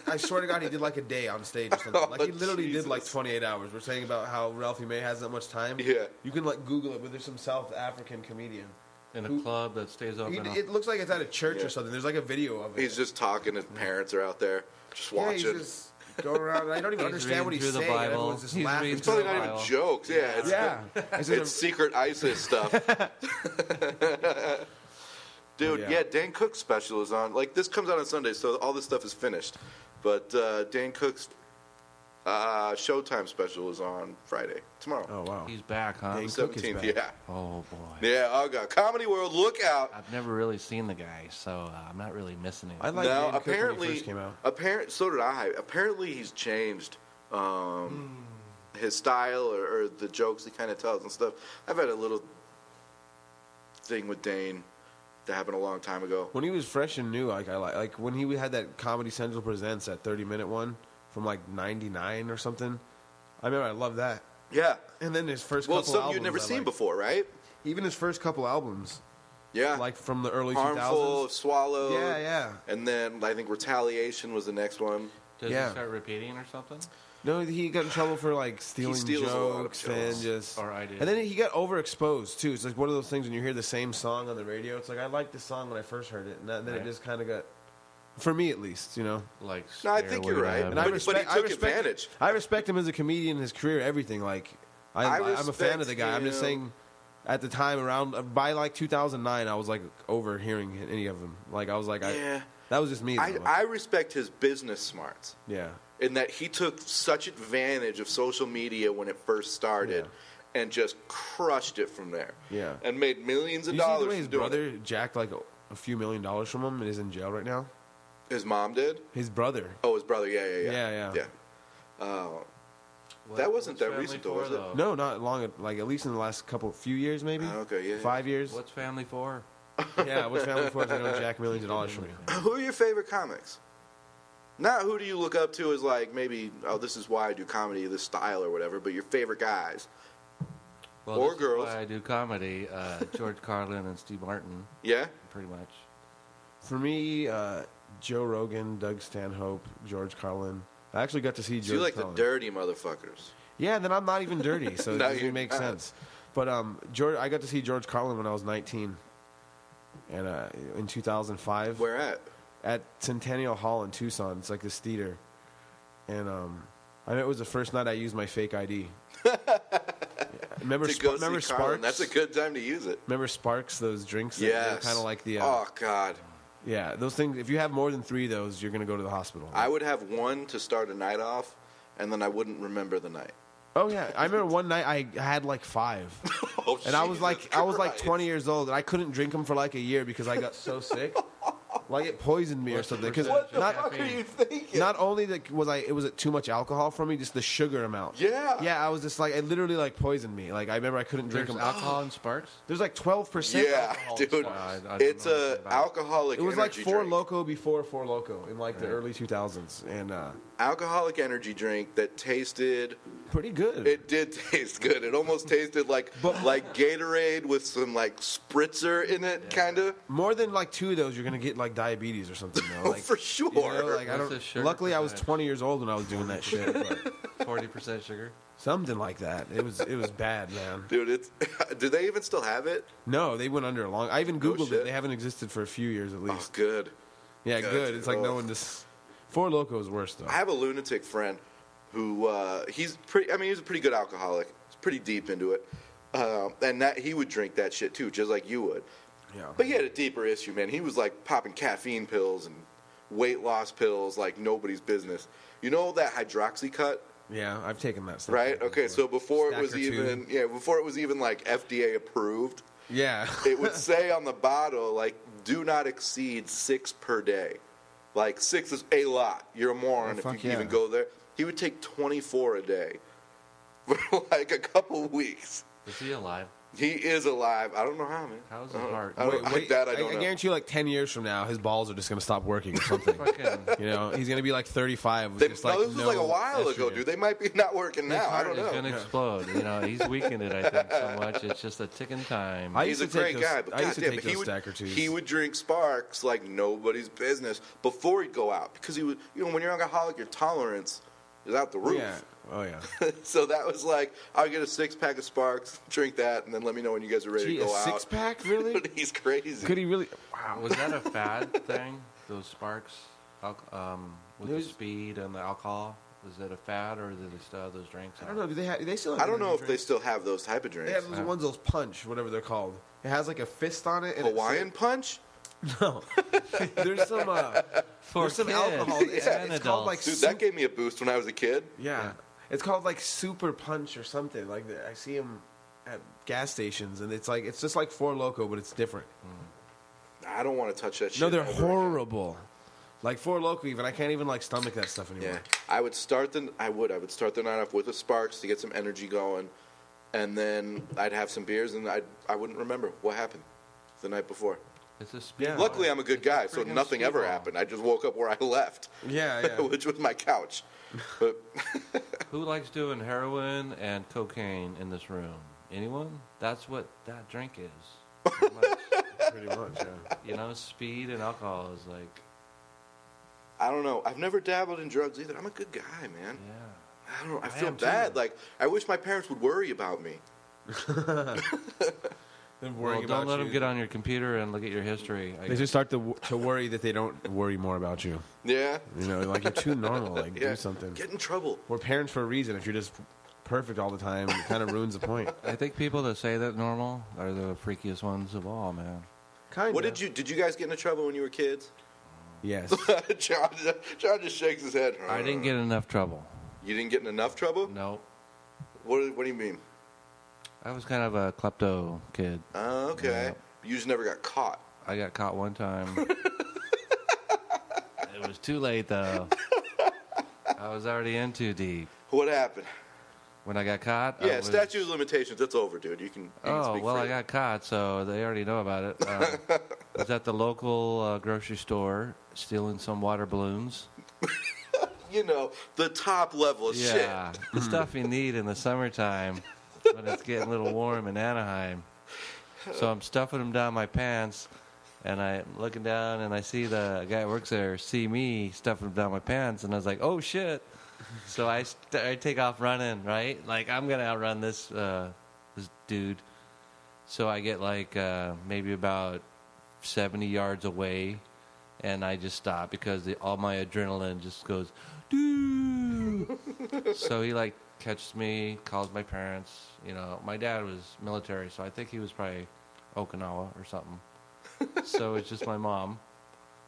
I swear to God, he did like a day on stage or something. Like he literally Jesus. did like 28 hours. We're saying about how Ralphie May has that much time. Yeah. You can like Google it, but there's some South African comedian. In a club that stays open. It looks like it's at a church Yeah. or something. There's like a video of it. He's just talking. His parents are out there just yeah, watching. he's just going around. And I don't even He's understand what reading he's through the saying. Bible. Everyone's just He's laughing. reading It's probably through not the even Bible. jokes. Yeah, it's, Yeah. it's secret ISIS stuff. Dude, Yeah. yeah, Dane Cook's special is on. Like, this comes out on Sunday, so all this stuff is finished. But Dane Cook's Showtime special is on Friday, tomorrow. Oh, wow. He's back, huh? Dane Cook is 17th, back. yeah. Oh, boy. Yeah, oh God. Comedy World, look out. I've never really seen the guy, so I'm not really missing I it. like Now, Dane Cook when he apparently, first came out. so did I. Apparently, he's changed his style or the jokes he kind of tells and stuff. I've had a little thing with Dane that happened a long time ago. When he was fresh and new, like when he had that Comedy Central Presents, that 30-minute one from like 99 or something. I remember I loved that. Yeah. And then his first Well, couple it's something albums. you'd never I seen liked. before, right? Even his first couple albums, Yeah. like from the early Harmful, 2000s. Swallow. Yeah, yeah. And then I think Retaliation was the next one. Does Yeah. he start repeating or something? No, he got in trouble for like stealing steals a lot of jokes jokes. and just. Or I did. And then he got overexposed too. It's like one of those things when you hear the same song on the radio. It's like I liked this song when I first heard it, and then it just kind of got, for me at least, you know. Like, No, I think you're right. And But he took advantage. I respect him as a comedian, his career, everything. Like, I'm a fan of the guy. I'm just saying, at the time around by like 2009, I was like overhearing any of them. Like I was like, that was just me. I respect his business smarts. Yeah. In that he took such advantage of social media when it first started, and just crushed it from there. Yeah. And made millions of You see dollars. the way his from doing brother it. jacked like a few $1 million from him and is in jail right now? His mom did. His brother. Oh, his brother. Yeah. That wasn't that recent, though, was it? No, not long. Like at least in the last few years, maybe. Okay, yeah. 5 years. What's family for? Yeah, what's family for? If they don't jack millions of dollars from you. Who are your favorite comics? Not who do you look up to as like maybe, oh, this is why I do comedy, this style or whatever, but your favorite guys. Well, Or this girls. Is why I do comedy. George Carlin and Steve Martin, Yeah? pretty much. For me, Joe Rogan, Doug Stanhope, George Carlin. I actually got to see George So you like Carlin. the dirty motherfuckers. Yeah, then I'm not even dirty, so it No, doesn't you're make not. sense. But I got to see George Carlin when I was 19, and in 2005. Where at? At Centennial Hall in Tucson. It's like this theater. And I know it was the first night I used my fake ID. Remember, To go remember see Carlin. Sparks? That's a good time to use it. Remember Sparks, those drinks? That Yes. kind of like the... oh, God. Yeah, those things, if you have more than 3 of those, you're going to go to the hospital. I would have one to start a night off, and then I wouldn't remember the night. Oh, yeah. I remember one night I had like 5. Oh, And I was Jesus like Christ. 20 years old, and I couldn't drink them for like a year because I got so sick. Like it poisoned me or something. Because What the not, fuck are you thinking? not only was it too much alcohol for me, just the sugar amount. Yeah. Yeah, I was just like, it literally like poisoned me. Like I remember I couldn't drink There's them. alcohol in Sparks? There's like 12%. Yeah, alcohol. dude. I don't It's know a anything about it. alcoholic It was like energy 4 drink. Loko before 4 Loko in like the early 2000s, and Alcoholic energy drink that tasted... pretty good. It did taste good. It almost tasted like Gatorade with some like spritzer in it, kind of. More than like 2 of those, you're gonna get like diabetes or something. Oh, for sure. You know, like, I What's don't. the sugar Luckily, I was percentage? 20 years old when I was doing that shit. But 40% sugar? something like that. It was bad, man. Dude, it's. Do they even still have it? No, they went under a long. I even googled shit. it. They haven't existed for a few years at Oh, least. good. Yeah, good. It's like no Oh. one just. 4 Loko is worse though. I have a lunatic friend who he's pretty. I mean, he's a pretty good alcoholic. He's pretty deep into it, and that he would drink that shit too, just like you would. Yeah. But he had a deeper issue, man. He was like popping caffeine pills and weight loss pills like nobody's business. You know that hydroxycut, Yeah, I've taken that stuff. right? Okay, so before it was Stack or two. before it was even like FDA approved, Yeah. it would say on the bottle like do not exceed 6 per day. Like 6 is a lot. You're a moron if fuck you yeah. even go there. He would take 24 a day for like a couple weeks. Is he alive? He is alive. I don't know how, man. How's his heart? I don't, Wait, that I don't know. guarantee you, like 10 years from now, his balls are just gonna stop working or something. Fucking You know, he's gonna be like 35. With just, like, this was like a while ago, estrogen. dude. They might be not working his now. I heart don't is know. going to explode. You know, he's weakened it, I think, so much. It's just a ticking time. I He's used a to take great those- guy, but I used to goddamn, take he those would stack or twos. he would drink Sparks like nobody's business before he'd go out because he would. You know, when you're an alcoholic, your tolerance is out the roof. Yeah. Oh yeah. So that was like, I'll get a 6-pack of Sparks, drink that, and then let me know when you guys are ready Gee, to a go out. 6-pack, really? He's crazy. Could he really? Was that a fad thing? Those Sparks? With the There's- speed and the alcohol? Was it a fad, or do they still have those drinks? I don't know. Do they still? Have I don't know if they drinks? still have those type of They drinks. have those ones, those punch, whatever they're called. It has like a fist on it. And Hawaiian Punch? No. There's some. There's some kids alcohol. It's and called like. Dude, that gave me a boost when I was a kid. Yeah. It's called like Super Punch or something. Like I see them at gas stations, and it's just like 4 Loko, but it's different. I don't want to touch that shit. No, they're ever again. horrible. Like 4 Loko, even I can't even like stomach that stuff anymore. Yeah, I would start the night off with the Sparks to get some energy going, and then I'd have some beers, and I wouldn't remember what happened the night before. It's a speed. Yeah. Luckily, I'm a good It's a guy, so freaking nothing ever speedball. happened. I just woke up where I left, Yeah. which was my couch. But Who likes doing heroin and cocaine in this room? Anyone? That's what that drink is. Pretty much. Pretty much, yeah. You know, speed and alcohol is like, I don't know. I've never dabbled in drugs either. I'm a good guy, man. yeah. I don't know. I feel am bad. too. Like, I wish my parents would worry about me. Well, don't let them get on your computer and look at your history. They just start to worry that they don't worry more about you. Yeah. You know, like you're too normal. Like do something. Get in trouble. We're parents for a reason. If you're just perfect all the time, it kind of ruins the point. I think people that say that normal are the freakiest ones of all, man. Kind What of. did you guys get into trouble when you were kids? Yes. John just shakes his head. I didn't get in enough trouble. You didn't get in enough trouble? No. What do you mean? I was kind of a klepto kid. Oh, okay. Yeah. You just never got caught. I got caught one time. It was too late, though. I was already in too deep. What happened? When I got caught? Yeah, statute of limitations. That's over, dude. You can speak well, free. I got caught, so they already know about it. I was at the local grocery store stealing some water balloons. You know, the top level of shit. Yeah, the stuff you need in the summertime when it's getting a little warm in Anaheim. So I'm stuffing them down my pants, and I'm looking down, and I see the guy that works there see me stuffing them down my pants, and I was like, oh, shit. So I take off running, right? Like, I'm going to outrun this this dude. So I get, like, maybe about 70 yards away, and I just stop because all my adrenaline just goes, doo. So he, like, catches me, calls my parents. You know, my dad was military, so I think he was probably Okinawa or something. So it's just my mom.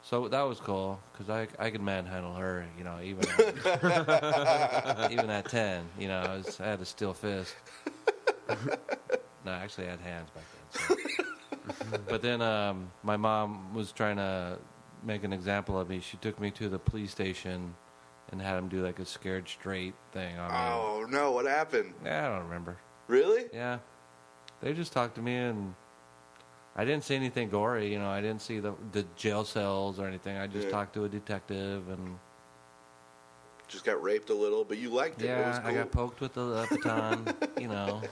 So that was cool because I could manhandle her, you know, even at 10. You know, I had a steel fist. No, actually, I had hands back then. So. But then my mom was trying to make an example of me. She took me to the police station and had him do like a scared straight thing on me. Oh, no. What happened? Yeah, I don't remember. Really? Yeah. They just talked to me, and I didn't see anything gory. You know, I didn't see the jail cells or anything. I just talked to a detective and... Just got raped a little, but you liked it. Yeah, It was cool. I got poked with the baton, you know.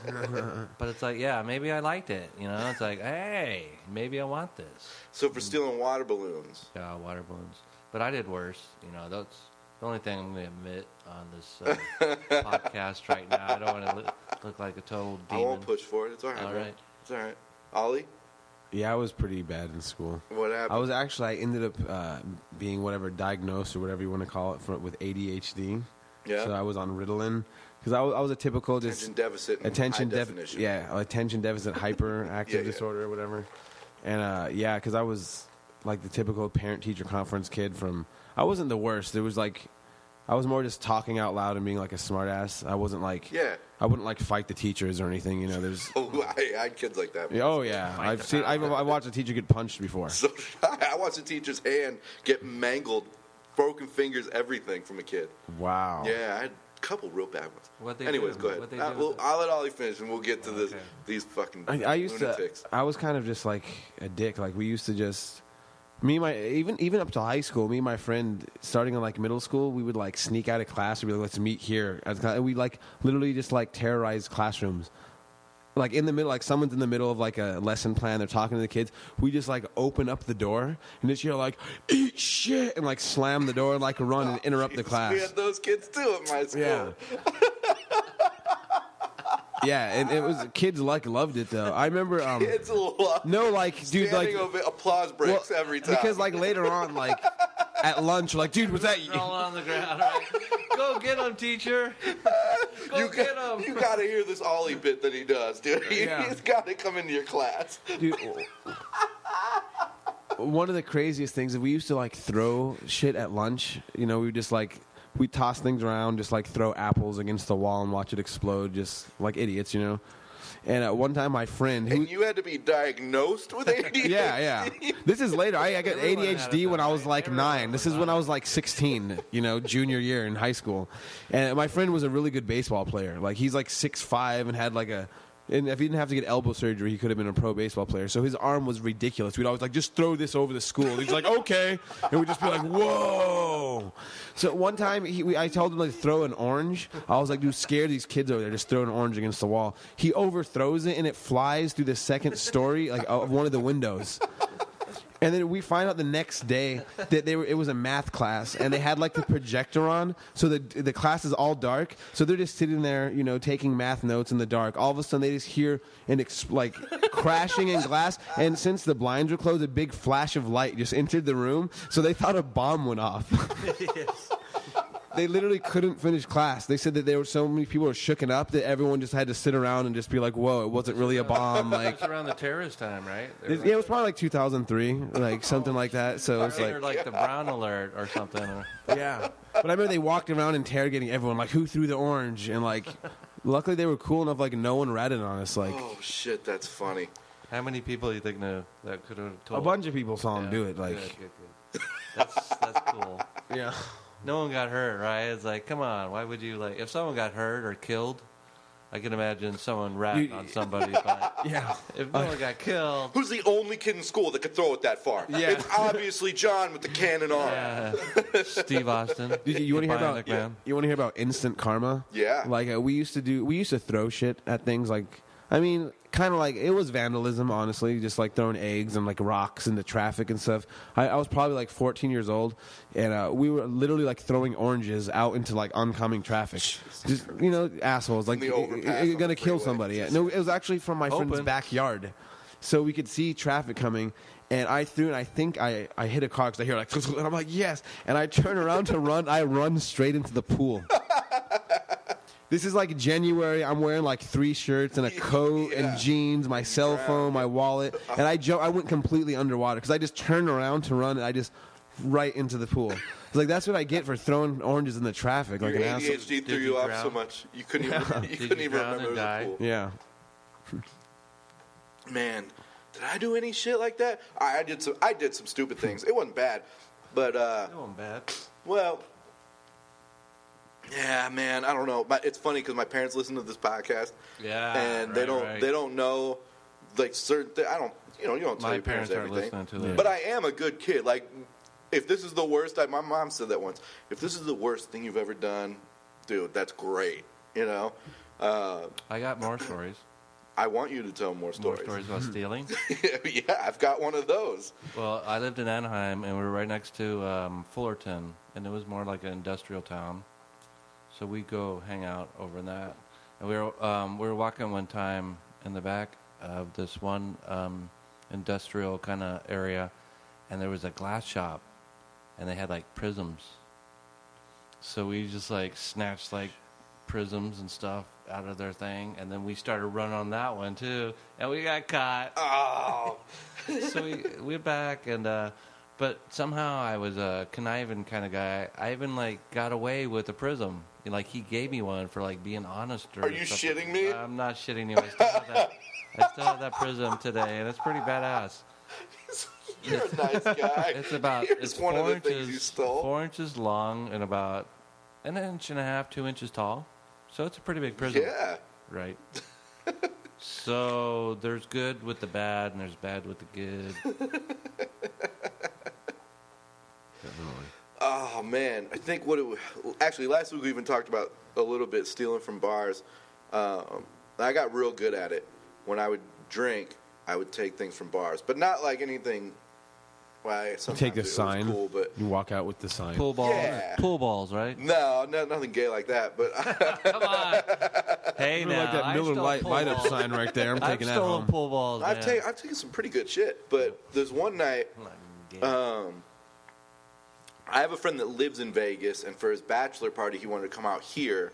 But it's like, yeah, maybe I liked it, you know. It's like, hey, maybe I want this. So for stealing water balloons. Yeah, water balloons. But I did worse, you know. That's the only thing I'm going to admit on this podcast right now. I don't want to look like a total demon. I won't push for it. It's all right. All bro. right. It's all right. Ollie? Yeah, I was pretty bad in school. What happened? I ended up being diagnosed or whatever you want to call it with ADHD. Yeah. So I was on Ritalin because I was a typical attention deficit. attention definition. attention deficit hyperactive disorder or whatever. And because I was like the typical parent teacher conference kid from. I wasn't the worst. It was like I was more just talking out loud and being like a smartass. I wasn't like I wouldn't like fight the teachers or anything. You know, there's. Oh, I had kids like that. Oh yeah, I watched a teacher get punched before. So I watched a teacher's hand get mangled, broken fingers, everything from a kid. Wow. Yeah, I had a couple real bad ones. Anyways, do? go ahead. What they do I'll let Ollie finish, and we'll get to these fucking I used lunatics. I was kind of just like a dick. Like we used to just. Even up to high school, me and my friend, starting in like middle school, we would like sneak out of class and be like, let's meet here. And we like literally just like terrorize classrooms. Like in the middle, like someone's in the middle of like a lesson plan, they're talking to the kids. We just like open up the door and just yell like, eat shit, and like slam the door and like run and interrupt the class. We had those kids too at my school. Yeah. Yeah, and it was kids loved it though. I remember Kids love dude, like applause breaks every time. because like later on, like at lunch, like dude, was that you? Roll on the ground. Right? Go get him, teacher. Go get him. You got to hear this Ollie bit that he does, dude. Yeah. He's got to come into your class. Dude, one of the craziest things is we used to like throw shit at lunch. You know, we just like. We toss things around, just like throw apples against the wall and watch it explode, just like idiots, you know. And at one time, my friend, and you had to be diagnosed with ADHD. yeah. This is later. I got ADHD when I was like 9. This is when I was like 16, you know, junior year in high school. And my friend was a really good baseball player. Like he's like 6'5" and had like a. And if he didn't have to get elbow surgery, he could have been a pro baseball player. So his arm was ridiculous. We'd always like, just throw this over the school. He's like, okay. And we'd just be like, whoa. So one time, I told him to throw an orange. I was like, dude, scare these kids over there. Just throw an orange against the wall. He overthrows it, and it flies through the second story like of one of the windows. And then we find out the next day that it was a math class, and they had like the projector on, so the class is all dark. So they're just sitting there, taking math notes in the dark. All of a sudden, they just hear like crashing in glass, and since the blinds were closed, a big flash of light just entered the room. So they thought a bomb went off. Yes. They literally couldn't finish class. They said that there were so many people were shooken up that everyone just had to sit around and just be like, "Whoa, it wasn't really a bomb." Like It was around the terrorist time, right? it was probably like 2003, like something like that. So it's Or like the brown alert or something. yeah. But I remember they walked around interrogating everyone, like who threw the orange, and like, luckily they were cool enough, like no one ratted on us. Like, Oh shit, that's funny. How many people do you think knew that could have told? a bunch of people saw him Yeah, do it. Like, good. That's cool. yeah. No one got hurt, right? It's like, come on, why would you if someone got hurt or killed? I can imagine someone ratting on somebody, but Yeah. if no one got killed, Who's the only kid in school that could throw it that far? Yeah. It's obviously John with the cannon arm. yeah, Steve Austin. You want to hear the about Bionic Man. you want to hear about instant karma? Yeah. Like we used to throw shit at things. Like, I mean, kind of like it was vandalism, honestly, just like throwing eggs and like rocks into traffic and stuff. I was probably like 14 years old, and we were literally like throwing oranges out into like oncoming traffic. Just assholes, like The overpass you're on gonna the kill freeway. somebody. Yeah. No, it was actually from my friend's Open. backyard, so we could see traffic coming. And I threw, and I think I hit a car because I hear like, and I'm like, yes. And I turn around to run. I run straight into the pool. This is like January. I'm wearing like 3 shirts and a coat and jeans, my cell phone, my wallet, and I went completely underwater because I just turned around to run and I just right into the pool. It's like that's what I get for throwing oranges in the traffic like Your an asshole. ADHD threw Did you you off drown? so much you couldn't even Did couldn't you even drown remember and the die? pool. Yeah. Man, did I do any shit like that? I did some stupid things. It wasn't bad, but No one bad. well, yeah, man, I don't know. But it's funny because my parents listen to this podcast, Yeah, and they don't know like certain. I don't, you don't tell My your parents parents aren't everything. listening to this. But I am a good kid. Like, if this is the worst, my mom said that once. If this is the worst thing you've ever done, dude, that's great. I got more stories. I want you to tell more More stories. stories about stealing. Yeah, I've got one of those. Well, I lived in Anaheim, and we were right next to Fullerton, and it was more like an industrial town. So we go hang out over in that. And we were walking one time in the back of this one industrial kind of area, and there was a glass shop, and they had like prisms. So we just like snatched like prisms and stuff out of their thing, and then we started running on that one too, and we got caught. Oh, So we went back, and but somehow I was a conniving kind of guy. I even like got away with a prism. Like he gave me one for like being honest. Or Are you something. shitting me? I'm not shitting you. I still have that prism today, and it's pretty badass. you're a nice guy. Here's it's one 4 of the inches, things you stole. 4 inches long and about 1.5 inches, 2 inches tall. So it's a pretty big prism. Yeah. Right. So there's good with the bad, and there's bad with the good. Oh man, I think actually last week we even talked about a little bit stealing from bars. I got real good at it. When I would drink, I would take things from bars, but not like anything. Well, You sometimes take the it was sign. cool, but You walk out with the sign. Pool balls. Yeah. Pool balls, right? no, nothing gay like that. But Come on. Hey, now. like that I Miller stole Lite pool light up balls. sign right there. I'm I've taking that stolen home. pool balls, I've man. taken some pretty good shit. But there's one night. I have a friend that lives in Vegas, and for his bachelor party, he wanted to come out here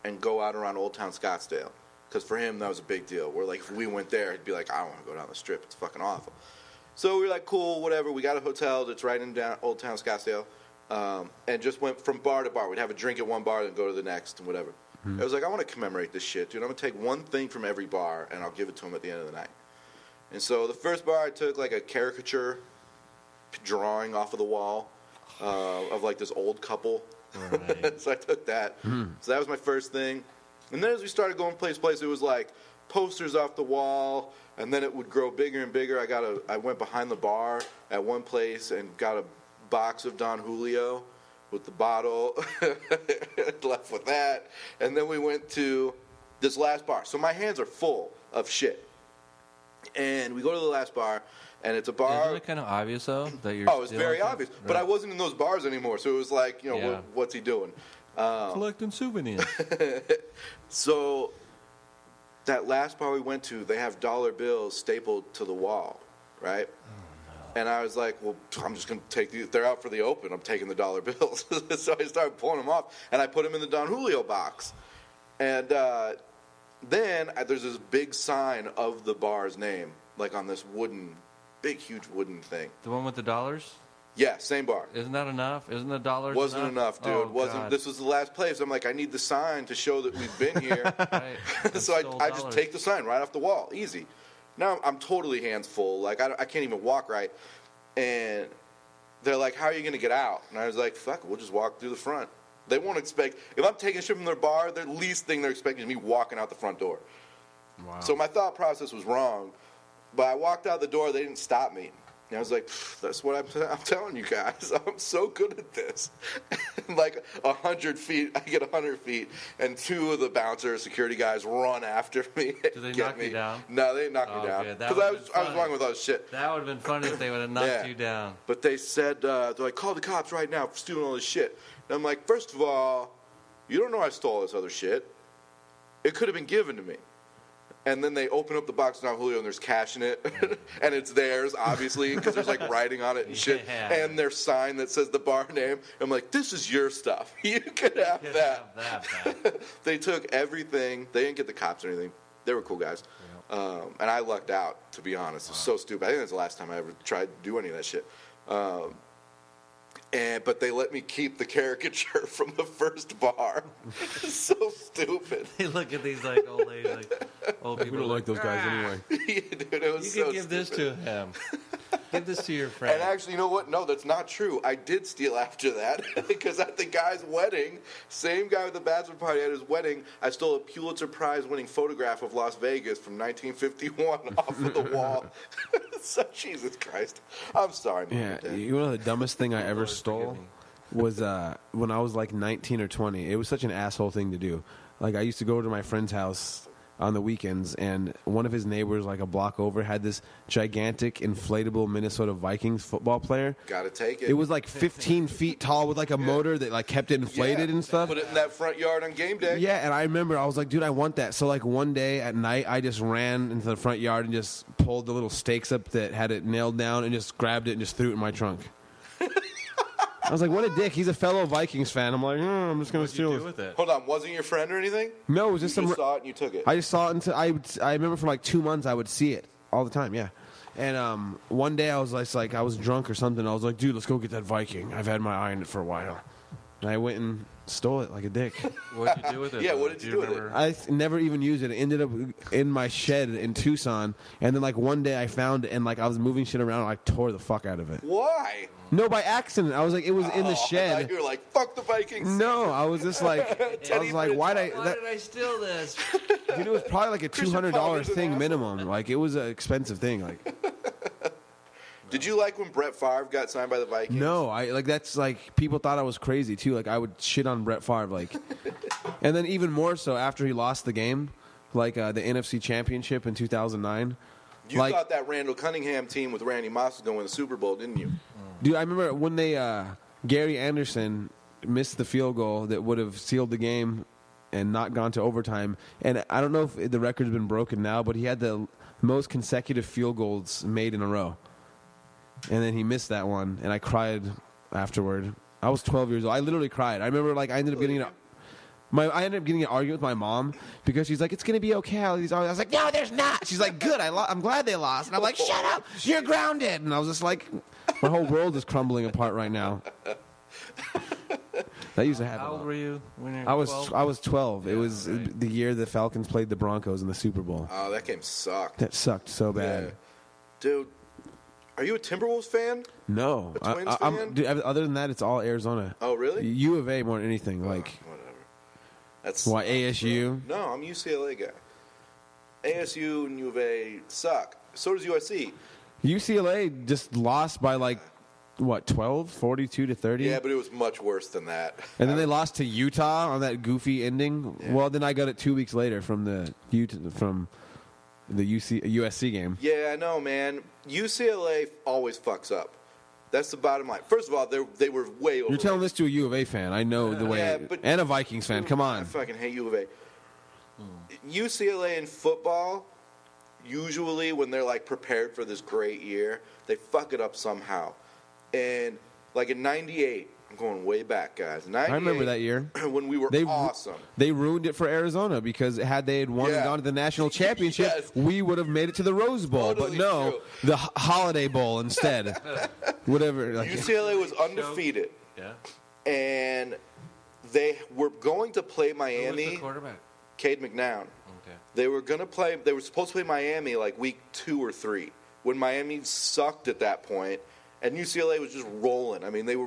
and go out around Old Town Scottsdale. Because for him, that was a big deal. Where, like, if we went there, he'd be like, I don't want to go down the strip. It's fucking awful. So we were like, cool, whatever. We got a hotel that's right in Old Town Scottsdale, and just went from bar to bar. We'd have a drink at one bar, then go to the next, and whatever. I was like, I want to commemorate this shit, dude. I'm going to take one thing from every bar, and I'll give it to him at the end of the night. And so the first bar, I took, like, a caricature drawing off of the wall of, like, this old couple. Right. So I took that. So that was my first thing. And then as we started going place to place, it was like posters off the wall, and then it would grow bigger and bigger. I went behind the bar at one place and got a box of Don Julio with the bottle. Left with that. And then we went to this last bar. So my hands are full of shit. And we go to the last bar, And it's a bar. Isn't it kind of obvious, though, that you're Oh, it's very obvious. Right. But I wasn't in those bars anymore, so it was like, what's he doing? Collecting souvenirs. So that last bar we went to, they have dollar bills stapled to the wall, right? And I was like, well, I'm just going to take these. They're out for the open. I'm taking the dollar bills. So I started pulling them off, and I put them in the Don Julio box. And then there's this big sign of the bar's name, like on this big, huge wooden thing. The one with the dollars? Yeah, same bar. Isn't that enough? Isn't the dollars Wasn't enough, dude. Oh, Wasn't. God. This was the last place. I'm like, I need the sign to show that we've been here. Right. So I just take the sign right off the wall. Easy. Now I'm totally hands full. Like, I can't even walk right. And they're like, how are you going to get out? And I was like, fuck, we'll just walk through the front. They won't expect, if I'm taking shit from their bar, the least thing they're expecting is me walking out the front door. Wow. So my thought process was wrong. But I walked out the door, they didn't stop me. And I was like, that's what I'm telling you guys. I'm so good at this. Like 100 feet, I get 100 feet, and two of the bouncer security guys run after me. Did they knock you down? No, they didn't knock me down. Because I was wrong with all this shit. That would have been funny if they would have knocked you down. But they said, they're like, call the cops right now for stealing all this shit. And I'm like, first of all, you don't know I stole this other shit. It could have been given to me. And then they open up the box of Don Julio, and there's cash in it. And it's theirs, obviously, because there's, like, writing on it and shit. Yeah. And their sign that says the bar name. I'm like, this is your stuff. You could have that. They took everything. They didn't get the cops or anything. They were cool guys. Yeah. And I lucked out, to be honest. It was so stupid. I think that's the last time I ever tried to do any of that shit. But they let me keep the caricature from the first bar. So stupid. They look at these like old ladies, like old people. We don't like those guys anyway. Yeah, dude, it was You so could give stupid. this to him. Give this to your friend. And actually, you know what? No, that's not true. I did steal after that because at the guy's wedding, same guy with the bachelor party at his wedding, I stole a Pulitzer Prize-winning photograph of Las Vegas from 1951 off of the wall. So, Jesus Christ. I'm sorry, Mom Yeah, and Dad. you know the dumbest thing I ever Lord, stole forgive me. was when I was like 19 or 20. It was such an asshole thing to do. Like, I used to go to my friend's house on the weekends, and one of his neighbors, like a block over, had this gigantic inflatable Minnesota Vikings football player. Gotta take it. It was like 15 feet tall with like a motor that like kept it inflated and stuff. Put it in that front yard on game day. Yeah, and I remember I was like, dude, I want that. So like one day at night, I just ran into the front yard and just pulled the little stakes up that had it nailed down and just grabbed it and just threw it in my trunk. I was like, what a dick. He's a fellow Vikings fan. I'm like, I'm just going to What'd steal you do this. with it? Hold on, wasn't your friend or anything? No, it was You just some. saw it and you took it. I just saw it until I remember for like 2 months I would see it all the time. Yeah, and one day I was like I was drunk or something. I was like, dude, let's go get that Viking. I've had my eye on it for a while, and I went and stole it like a dick. What'd you do with it? Yeah, though? what did you do with it? remember? I never even used it. It ended up in my shed in Tucson, and then like one day I found it and like I was moving shit around and I tore the fuck out of it. Why? No, by accident. I was like, it was in the I shed. thought you were like, fuck the Vikings. No, I was just like, I was like, why did Why I? did I steal this? Dude, it was probably like a Christian $200 Potter's an thing asshole. minimum. Like it was an expensive thing. Like Did you like when Brett Favre got signed by the Vikings? no, I like that's like people thought I was crazy too. Like I would shit on Brett Favre. Like, and then even more so after he lost the game, like the NFC Championship in 2009. You like, thought that Randall Cunningham team with Randy Moss was going to win the Super Bowl, didn't you? dude, I remember when they Gary Anderson missed the field goal that would have sealed the game and not gone to overtime. And I don't know if the record's been broken now, but he had the most consecutive field goals made in a row. And then he missed that one, and I cried afterward. I was 12 years old. I literally cried. I remember, like, I ended up getting an argument with my mom because she's like, "It's gonna be okay." I was like, "No, there's not." She's like, "Good. I'm glad they lost." And I'm like, "Shut up! You're grounded." And I was just like, my whole world is crumbling apart right now. That used to happen. How a old lot. were you when you were I was 12? I was 12. It Yeah, was right. the year the Falcons played the Broncos in the Super Bowl. Oh, that game sucked. That sucked so bad. Yeah. Dude, are you a Timberwolves fan? No, A Twins fan? dude, other than that, it's all Arizona. Oh, really? U of A more than anything. Like, Whatever. That's why ASU? No, I'm a UCLA guy. ASU and U of A suck. So does USC. UCLA just lost by like what 12, 42-30. Yeah, but it was much worse than that. And then they lost to Utah on that goofy ending. Yeah. Well, then I got it 2 weeks later from the USC game. Yeah, I know, man. UCLA always fucks up. That's the bottom line. First of all, they were way over. You're telling this to a U of A fan. I know the way. Yeah, but- and a Vikings fan. Come I on. fucking hate U of A. UCLA in football, usually when they're like prepared for this great year, they fuck it up somehow. And like in '98, I'm going way back, guys. '98, I remember that year. when we were awesome. They ruined it for Arizona because had they had won and gone to the national championship, Yes. we would have made it to the Rose Bowl. Totally but no, true. the Holiday Bowl instead. Whatever. Like, UCLA was undefeated, Yeah. and they were going to play Who was Miami. the quarterback? Cade McNown. Okay. They were supposed to play Miami like week 2 or 3 when Miami sucked at that point, and UCLA was just rolling. I mean, it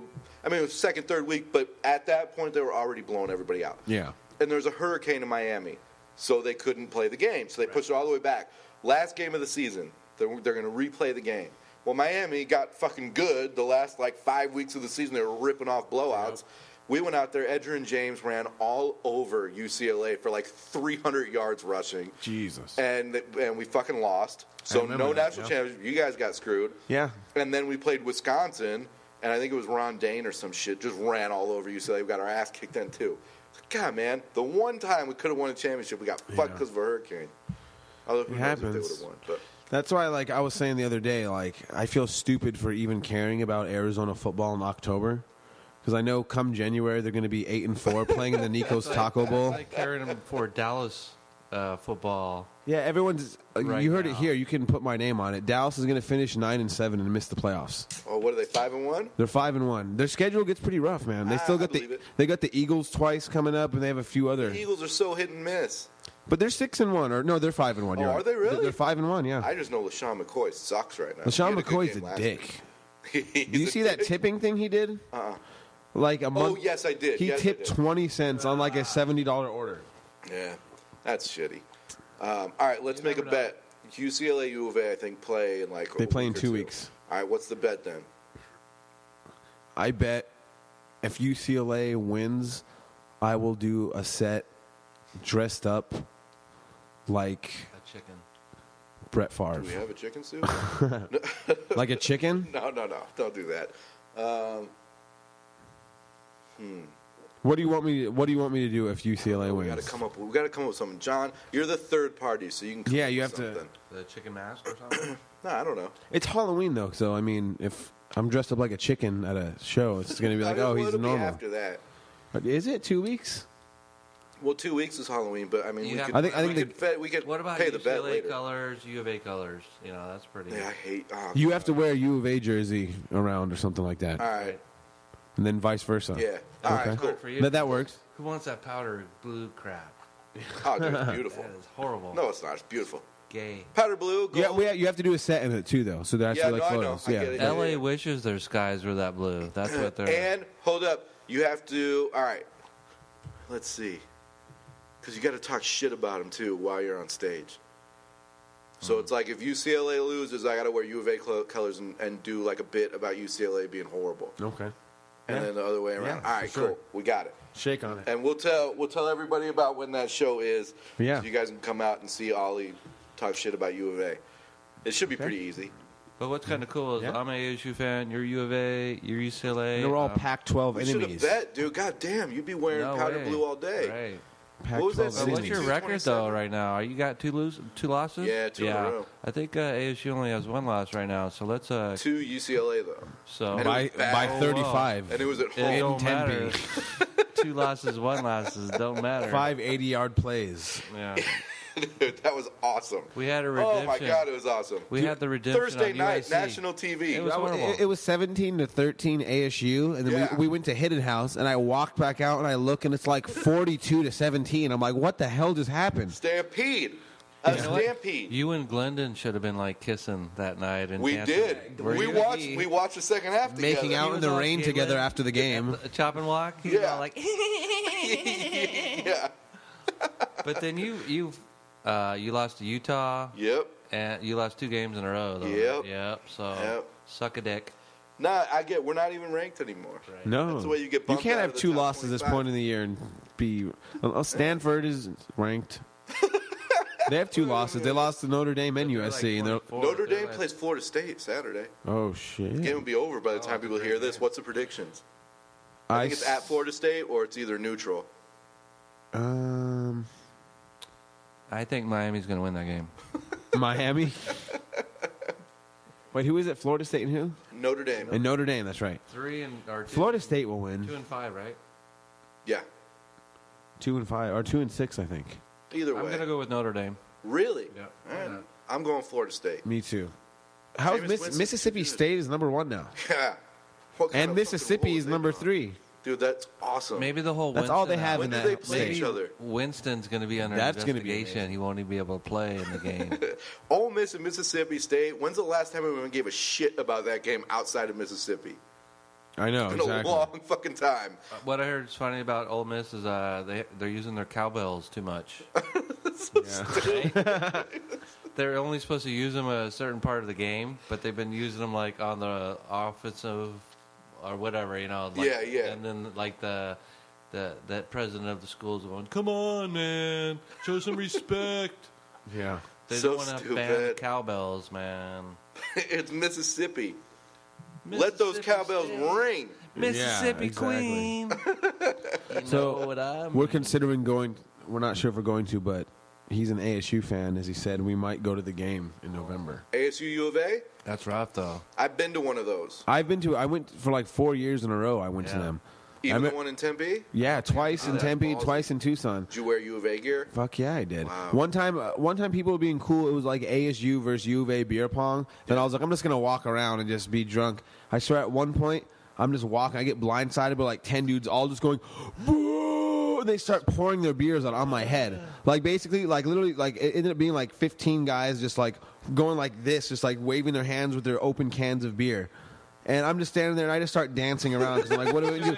was second, third week, but at that point they were already blowing everybody out. yeah. And there was a hurricane in Miami, so they couldn't play the game. So they pushed it all the way back. Last game of the season, they're going to replay the game. Well, Miami got fucking good the last like 5 weeks of the season. They were ripping off blowouts. Yep. We went out there. Edgerrin James ran all over UCLA for like 300 yards rushing. Jesus. And we fucking lost. So no national championship. You guys got screwed. Yeah. And then we played Wisconsin, and I think it was Ron Dane or some shit just ran all over UCLA. We got our ass kicked then too. God, man, the one time we could have won a championship, we got fucked because of a hurricane. Although who knows if they would have won. But That's why, like I was saying the other day, like I feel stupid for even caring about Arizona football in October. Because I know come January they're going to be 8-4 playing in the Nico's Taco Bowl. I carried them for Dallas football. Yeah, everyone's. Right you heard now. it here. You can put my name on it. Dallas is going to finish 9-7 and miss the playoffs. oh, what are they, 5-1? They're 5-1. Their schedule gets pretty rough, man. They still got they got the Eagles twice coming up, and they have a few other. The Eagles are so hit and miss. But they're 6-1, or no, they're 5-1. Oh, are they really? They're 5-1. Yeah. I just know LaShawn McCoy sucks right now. LaShawn He had a good McCoy's game a last dick. week. Did you see that tipping thing he did? Like a month. Oh, yes, I did. He Yes, I tipped did. 20 cents on like a $70 order. Yeah, that's shitty. All right, let's make a bet. UCLA, U of A, I think, play in like They a play in week or 2 two. weeks. All right, what's the bet then? I bet if UCLA wins, I will do a set dressed up like A chicken. Brett Do we Favre. have a chicken soup? Like a chicken? No, don't do that. What do you want me to do if UCLA We got to wins? come up. We got to come up with something. John, you're the third party, so you can. Come Yeah, up you with have to- something. The chicken mask or something? No, I don't know. It's Halloween though, so I mean, if I'm dressed up like a chicken at a show, it's going to be like, oh, he's It'll be normal. after that. But is it 2 weeks? Well, 2 weeks is Halloween, but I mean, You we have- could. I think we could What about pay the bet UCLA later. colors, U of A colors? You know, that's pretty. Yeah, I hate. Oh, You have to wear a U of A jersey around or something like that, All right. and then vice versa. Yeah. All right. Okay. Cool. For you. That works. Who wants that powder blue crap? Oh, dude, it's beautiful. That is horrible. No, it's not. It's beautiful. Gay. Powder blue. Gold. Yeah, you have to do a set in it too, though. So there has to be like I know. photos. I Yeah. get it. LA wishes their skies were that blue. That's what they're. And hold up, you have to. All right, let's see, because you got to talk shit about them too while you're on stage. So it's like if UCLA loses, I got to wear U of A colors and do like a bit about UCLA being horrible, Okay. and then the other way around. Yeah, All right, for sure. cool, we got it. Shake on it. And we'll tell everybody about when that show is. Yeah. So you guys can come out and see Ollie talk shit about U of A. It should be pretty easy. But what's kind of cool is Yeah. I'm an ASU fan. You're U of A. You're UCLA. And we're all Pac-12 We should have enemies. bet, dude. God damn, you'd be wearing No powder way. blue all day. Right. What was that? Pac-12 What's enemies. your 62, record though 27? right now? Are you got two losses? Yeah, two in a row. I think ASU only has one loss right now. So let's 2 UCLA though. so And it by was bad. by Oh, wow. 35. And it was at it home. don't Tempe. matter. 2 losses, 1 losses don't matter. 5 80-yard plays. Yeah. Dude, that was awesome. We had a redemption. Oh my god, it was awesome. We had the redemption Thursday on night, USC. national TV. It was horrible. It was 17-13 ASU, and then Yeah. we went to Hidden House, and I walked back out, and I look, and it's like 42-17. I'm like, what the hell just happened? Stampede. A You know what? stampede. You and Glendon should have been like kissing that night. And We dancing. did. Were We you? watched the second half together. Making out He in was the all rain giggling. together after the game. A chop and walk. He was Yeah. all like. Yeah. But then you lost to Utah, Yep. and you lost 2 games in a row. Though. Yep. Yep. So Yep. suck a dick. Nah, we're not even ranked anymore. Right. No. That's the way you get You bumped can't out have of the 2 top losses at this 25. point in the year and be. Stanford is ranked. They have 2 losses. They lost to Notre Dame and USC. And they're, Notre Dame plays Florida State Saturday. oh, shit. The game will be over by the time people hear this. What's the predictions? I think it's at Florida State or it's either neutral. I think Miami's going to win that game. Miami? Wait, who is it? Florida State and who? Notre Dame. And Notre Dame, that's right. 3 and or 2, Florida State will win. 2 and 5, right? Yeah. 2 and 5, or 2 and 6, I think. Either way. I'm going to go with Notre Dame. Really? Yeah. All right. I'm going Florida State. Me too. How is Jameis Winston, Mississippi dude. State is number 1 now, Yeah. What kind and of Mississippi fucking is rules number they 3. Dude, that's awesome. Maybe the whole That's Winston all they have When in do they that play state. each other? Winston's going to be under That's gonna be investigation. amazing. He won't even be able to play in the game. Ole Miss and Mississippi State. When's the last time anyone gave a shit about that game outside of Mississippi? I know, It's been exactly. a long fucking time. What I heard is funny about Ole Miss is they're using their cowbells too much. Right? They're only supposed to use them a certain part of the game, but they've been using them like on the offensive or whatever, you know. Like, Yeah, yeah. And then like that president of the school is going, "Come on, man, show some respect." Yeah. They So don't want to ban the stupid. cowbells, man. It's Mississippi. Let those cowbells ring. Mississippi exactly. Queen. You So, know what I mean. We're considering going. We're not sure if we're going to, but he's an ASU fan, as he said. We might go to the game in November. ASU U of A? That's rough, though. I've been to one of those. I went for like 4 years in a row. I went to Yeah. them. Even I the one in Tempe? Yeah, twice in that's Tempe, ballsy. twice in Tucson. Did you wear U of A gear? Fuck yeah, I did. Wow. One time, people were being cool. It was like ASU versus U of A beer pong. Then I was like, I'm just gonna walk around and just be drunk. I swear, at one point, I'm just walking. I get blindsided by like 10 dudes, all just going, boo! And they start pouring their beers out on my head. Like basically, like literally, like it ended up being like 15 guys just like going like this, just like waving their hands with their open cans of beer. And I'm just standing there, and I just start dancing around because I'm like, "What do we do?"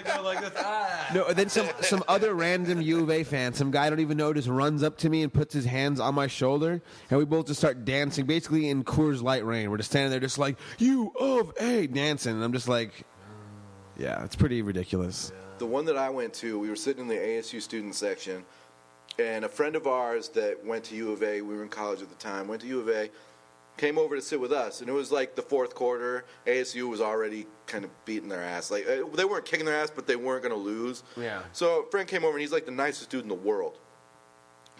No, and then some other random U of A fan, some guy I don't even know, just runs up to me and puts his hands on my shoulder, and we both just start dancing, basically in Coors Light rain. We're just standing there, just like U of A dancing, and I'm just like, yeah, it's pretty ridiculous. The one that I went to, we were sitting in the ASU student section, and a friend of ours that went to U of A, we were in college at the time, went to U of A, came over to sit with us, and it was like the fourth quarter. ASU was already kind of beating their ass. Like they weren't kicking their ass, but they weren't going to lose. Yeah. So a friend came over, and he's like the nicest dude in the world.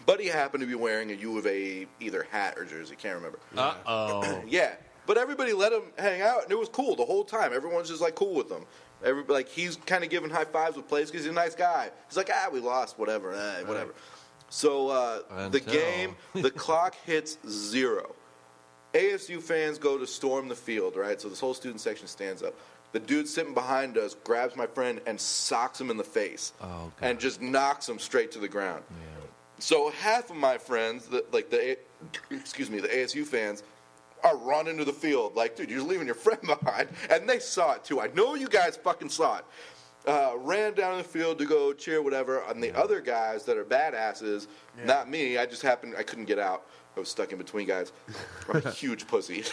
But he happened to be wearing a U of A either hat or jersey, can't remember. Uh-oh. Yeah, but everybody let him hang out, and it was cool the whole time. Everyone's just like cool with him. Like he's kind of giving high fives with plays because he's a nice guy. He's like, we lost, whatever, whatever. So the game, the clock hits 0. ASU fans go to storm the field, right? So this whole student section stands up. The dude sitting behind us grabs my friend and socks him in the face, and just knocks him straight to the ground. Yeah. So half of my friends, the ASU fans, are running to the field like, dude, you're leaving your friend behind, and they saw it too. I know you guys fucking saw it. Ran down the field to go cheer, whatever. And the other guys that are badasses, not me. I couldn't get out. I was stuck in between guys. I'm a huge pussy.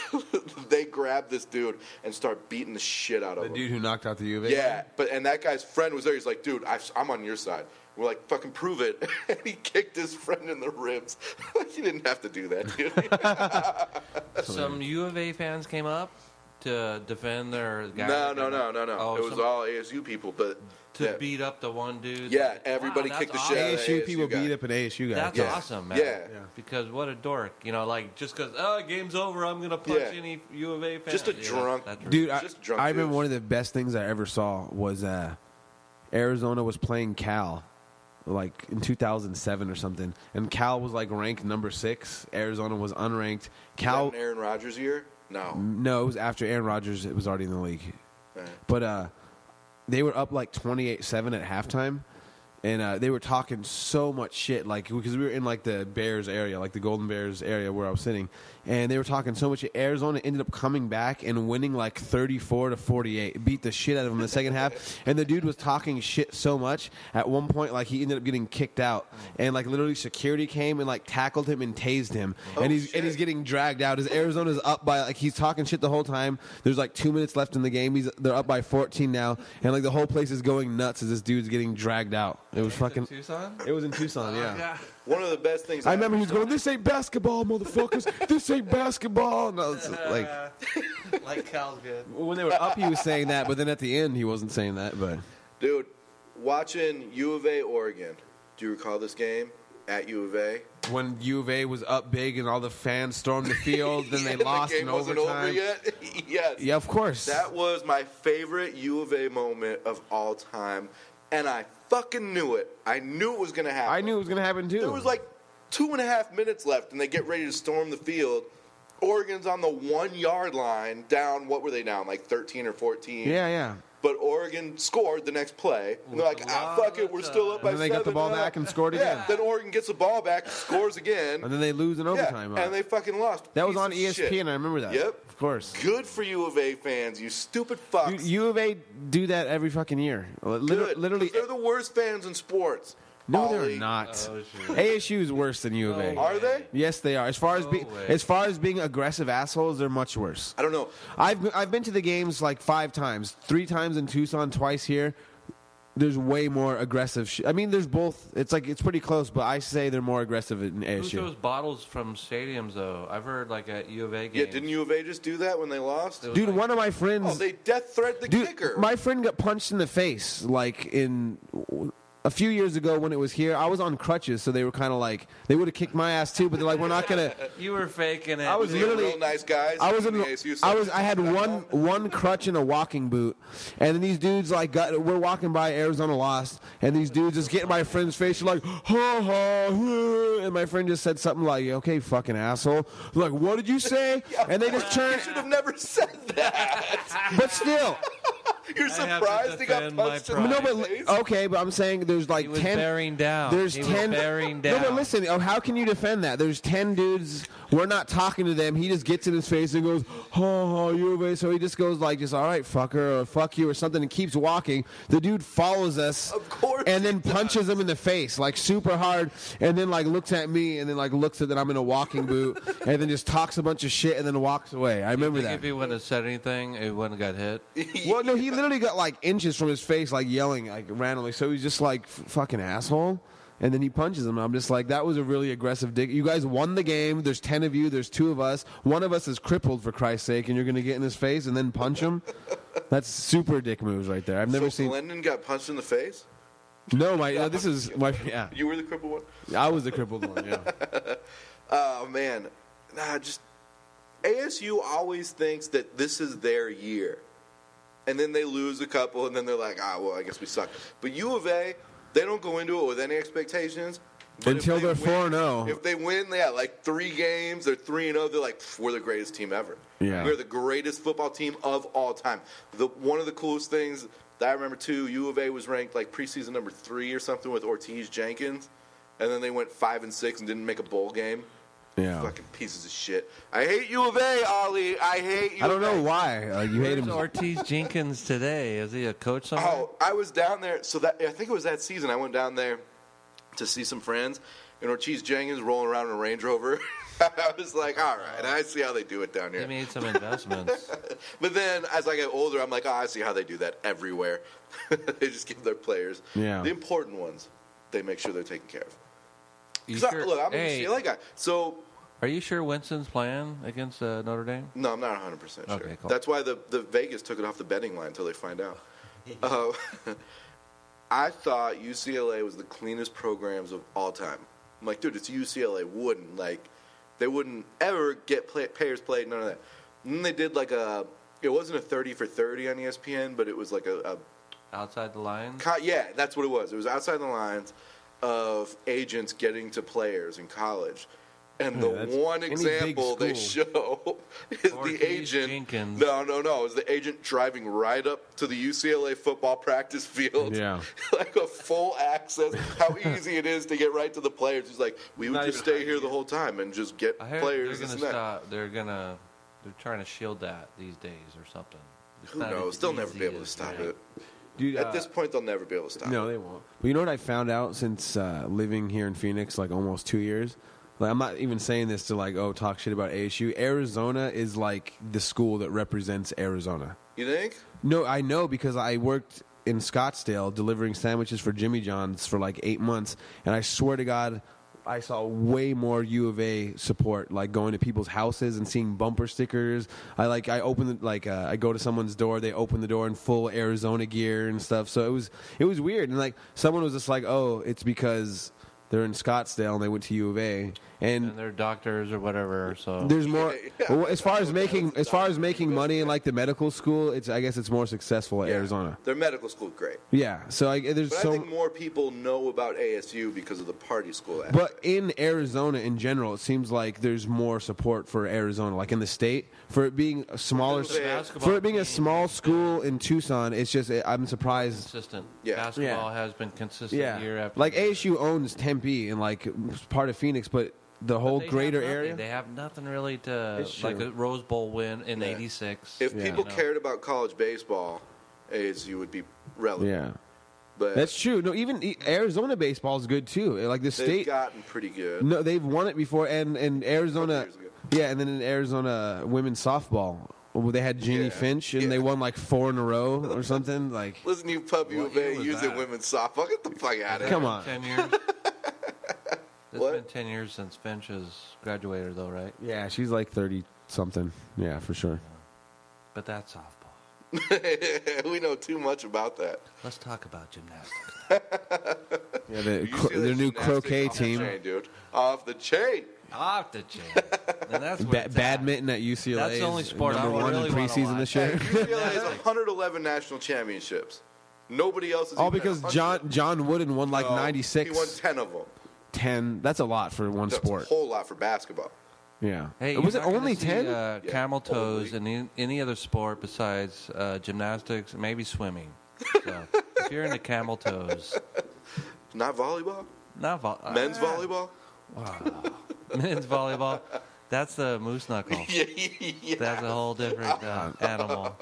They grab this dude and start beating the shit out of him. The dude who knocked out the U of A? Yeah, and that guy's friend was there. He's like, dude, I'm on your side. We're like, fucking prove it. And he kicked his friend in the ribs. He didn't have to do that, dude. Some U of A fans came up to defend their guy. No. Oh, It was all ASU people, but to beat up the one dude. Yeah, everybody Wow, kicked the that's shit out of ASU ASU people guy. beat up an ASU guy. That's Yeah. awesome, man. Yeah. Because what a dork. You know, like, just because, game's over, I'm going to punch any U of A fan. Just a drunk Dude, Just drunk I remember dudes. one of the best things I ever saw was Arizona was playing Cal, like in 2007 or something, and Cal was like ranked number 6. Arizona was unranked. Was Cal, that an Aaron Rodgers year? no, it was after Aaron Rodgers. It was already in the league, Right. but they were up like 28-7 at halftime. And they were talking so much shit, like, because we were in, like, the Bears area, like the Golden Bears area where I was sitting. And they were talking so much shit. Arizona ended up coming back and winning, like, 34-48. Beat the shit out of them in the second half. And the dude was talking shit so much. At one point, like, he ended up getting kicked out. And, like, literally security came and, like, tackled him and tased him. And he's getting dragged out. As Arizona's up by, like, he's talking shit the whole time. There's, like, 2 minutes left in the game. They're up by 14 now. And, like, the whole place is going nuts as this dude's getting dragged out. It was fucking. Tucson? It was in Tucson, yeah. Yeah. One of the best things I remember he was going, "This ain't basketball, motherfuckers. This ain't basketball." No, it's like Like Cal's good. when they were up, he was saying that, but then at the end, he wasn't saying that. But Dude, watching U of A, Oregon. Do you recall this game at U of A? when U of A was up big and all the fans stormed the field, then they lost the game in wasn't overtime. over yet? Yes. Yeah, of course. That was my favorite U of A moment of all time, and I fucking knew it. I knew it was going to happen. I knew it was going to happen too. There was like 2.5 minutes left, and they get ready to storm the field. Oregon's on the 1 yard line, down. What were they down? Like 13 or 14. yeah. But Oregon scored the next play. And they're like, fuck it, we're still up by And then they got the 7. ball back and scored again. Yeah. Then Oregon gets the ball back, scores again. And then they lose in overtime. Yeah, and they fucking lost. that was Piece on of ESPN. shit. I remember that. Yep. Of course. Good for U of A fans, you stupid fucks. Dude, U of A do that every fucking year. Good, Literally. 'cause they're the worst fans in sports. No, Ollie. they're not. Oh, shit. ASU is worse than U of A. Are they? Yes, they are. As far as being aggressive assholes, they're much worse. I don't know. I've been to the games like 5 times, 3 times in Tucson, twice here. There's way more aggressive. I mean, there's both. It's pretty close, but I say they're more aggressive in Who ASU. throws bottles from stadiums, though? I've heard, like, at U of A games. Yeah, didn't U of A just do that when they lost? It was Dude, like- one of my friends. Oh, they death threat the kicker. My friend got punched in the face like a few years ago when it was here. I was on crutches, so they were kind of like they would have kicked my ass too, but they're like, we're not gonna. You were faking it. I was They were literally- real nice guys. I was in in. the ASU section. I had one crutch and a walking boot, and then these dudes like we're walking by. Arizona lost, and these dudes just get in my friend's face. Like, ha ha, and my friend just said something like, "Okay, fucking asshole." Like, what did you say? And they just You turned. should have never said that. But still, You're I have to surprised he got defend my punched in pride. the no, but face? okay, but I'm saying there's like He was 10. bearing down. There's he 10. was bearing No, down. but listen. How can you defend that? There's 10 dudes. We're not talking to them. He just gets in his face and goes, "Ha ha, U of A." So he just goes like, "All right, fucker," or "Fuck you," or something, and keeps walking. The dude follows us, Of course and he then punches him in the face like super hard, and then like looks at me, and then like looks at that I'm in a walking boot, and then just talks a bunch of shit, and then walks away. I remember that. If he wouldn't have said anything, it wouldn't have got hit. Well, no, he literally got like inches from his face, like yelling like randomly. So he's just like, "Fucking asshole." And then he punches him. I'm just like, that was a really aggressive dick. You guys won the game. There's 10 of you. There's 2 of us. One of us is crippled, for Christ's sake, and you're going to get in his face and then punch him? That's super dick moves right there. I've never So seen. Glendon got punched in the face? No, this is my. Yeah. You were the crippled one? I was the crippled one, yeah. Oh, man. Just ASU always thinks that this is their year. And then they lose a couple, and then they're like, well, I guess we suck. But U of A, they don't go into it with any expectations. But Until if they're win- 4-0. If they win, like 3 games, they're 3-0, they're like, we're the greatest team ever. Yeah. We're the greatest football team of all time. One of the coolest things that I remember, too, U of A was ranked like preseason number 3 or something with Ortiz Jenkins. And then they went 5-6 and didn't make a bowl game. Yeah. Fucking pieces of shit. I hate U of A, Ollie. I hate U I don't of A. know why. You hate Where's him. Ortiz Jenkins today? Is he a coach somewhere? Oh, I was down there. So I think it was that season. I went down there to see some friends, and Ortiz Jenkins rolling around in a Range Rover. I was like, all right, I see how they do it down He here. made some investments. But then as I get older, I'm like, I see how they do that everywhere. They just give their players Yeah. the important ones. They make sure they're taken care of. You 'Cause sure? look, I'm Hey, a UCLA guy. So are you sure Winston's playing against Notre Dame? no, I'm not 100% sure. Okay, cool. That's why the Vegas took it off the betting line until they find out. I thought UCLA was the cleanest programs of all time. I'm like, dude, it's UCLA. They wouldn't ever get payers played, none of that. And then they did it wasn't a 30 for 30 on ESPN, but it was like a Outside the lines? yeah, that's what it was. It was outside the lines of agents getting to players in college. And Yeah, the that's one any example big they show is Ortiz the agent. Jenkins. No. It was the agent driving right up to the UCLA football practice field. Yeah. Like a full access. How easy it is to get right to the players. He's like, we would Not just even stay here the whole time and just get I heard players. they're This gonna and that. stop. They're trying to shield that these days or something. It's Who not knows? as They'll never easy be able to as stop that. it. Dude, At this point, they'll never be able to stop No, it. they won't. Well, you know what I found out since living here in Phoenix, like almost 2 years? Like, I'm not even saying this to talk shit about ASU. Arizona is like the school that represents Arizona. You think? No, I know because I worked in Scottsdale delivering sandwiches for Jimmy John's for like 8 months, and I swear to God, I saw way more U of A support, like going to people's houses and seeing bumper stickers. I opened I go to someone's door, they open the door in full Arizona gear and stuff. So it was weird, and like someone was just like, "Oh, it's because they're in Scottsdale and they went to U of A." And they're doctors or whatever. So there's more. Well, as far as making money in like the medical school, I guess it's more successful at Arizona. Their medical school, great. Yeah. So I think more people know about ASU because of the party school aspect. But in Arizona in general, it seems like there's more support for Arizona, like in the state, for it being a smaller, for it being a small school in Tucson. It's just I'm surprised. Consistent. Yeah. Basketball has been consistent year after like year. ASU owns Tempe and like part of Phoenix, but the whole greater area. They have nothing really to like a Rose Bowl win in '86. If people cared about college baseball, ASU would be relevant. Yeah. But that's true. No, even Arizona baseball is good too. Like the state, they've gotten pretty good. No, they've won it before, and Arizona, and then in Arizona women's softball, they had Jeannie Finch, and they won like 4 in a row or something. Like, listen, you puppy U of A using women's softball. Get the fuck out of here! Come on. 10 years. It's been 10 years since Finch has graduated, though, right? Yeah, she's like 30 something. Yeah, for sure. But that's softball. We know too much about that. Let's talk about gymnastics. Yeah, their new croquet team. Off the chain, dude. Off the chain. Off the chain. And that's badminton at UCLA. That's the only sport number I one really in preseason this year. UCLA has 111 national championships. Nobody else is. All because John Wooden won like 96. He won 10 of them. 10. That's a lot for one sport. That's a whole lot for basketball. Yeah. Hey, was it only 10? Camel toes in any other sport besides gymnastics, maybe swimming. So if you're into camel toes, not volleyball. Not men's volleyball. Wow. Men's volleyball. That's the moose knuckle. Yeah. That's a whole different animal.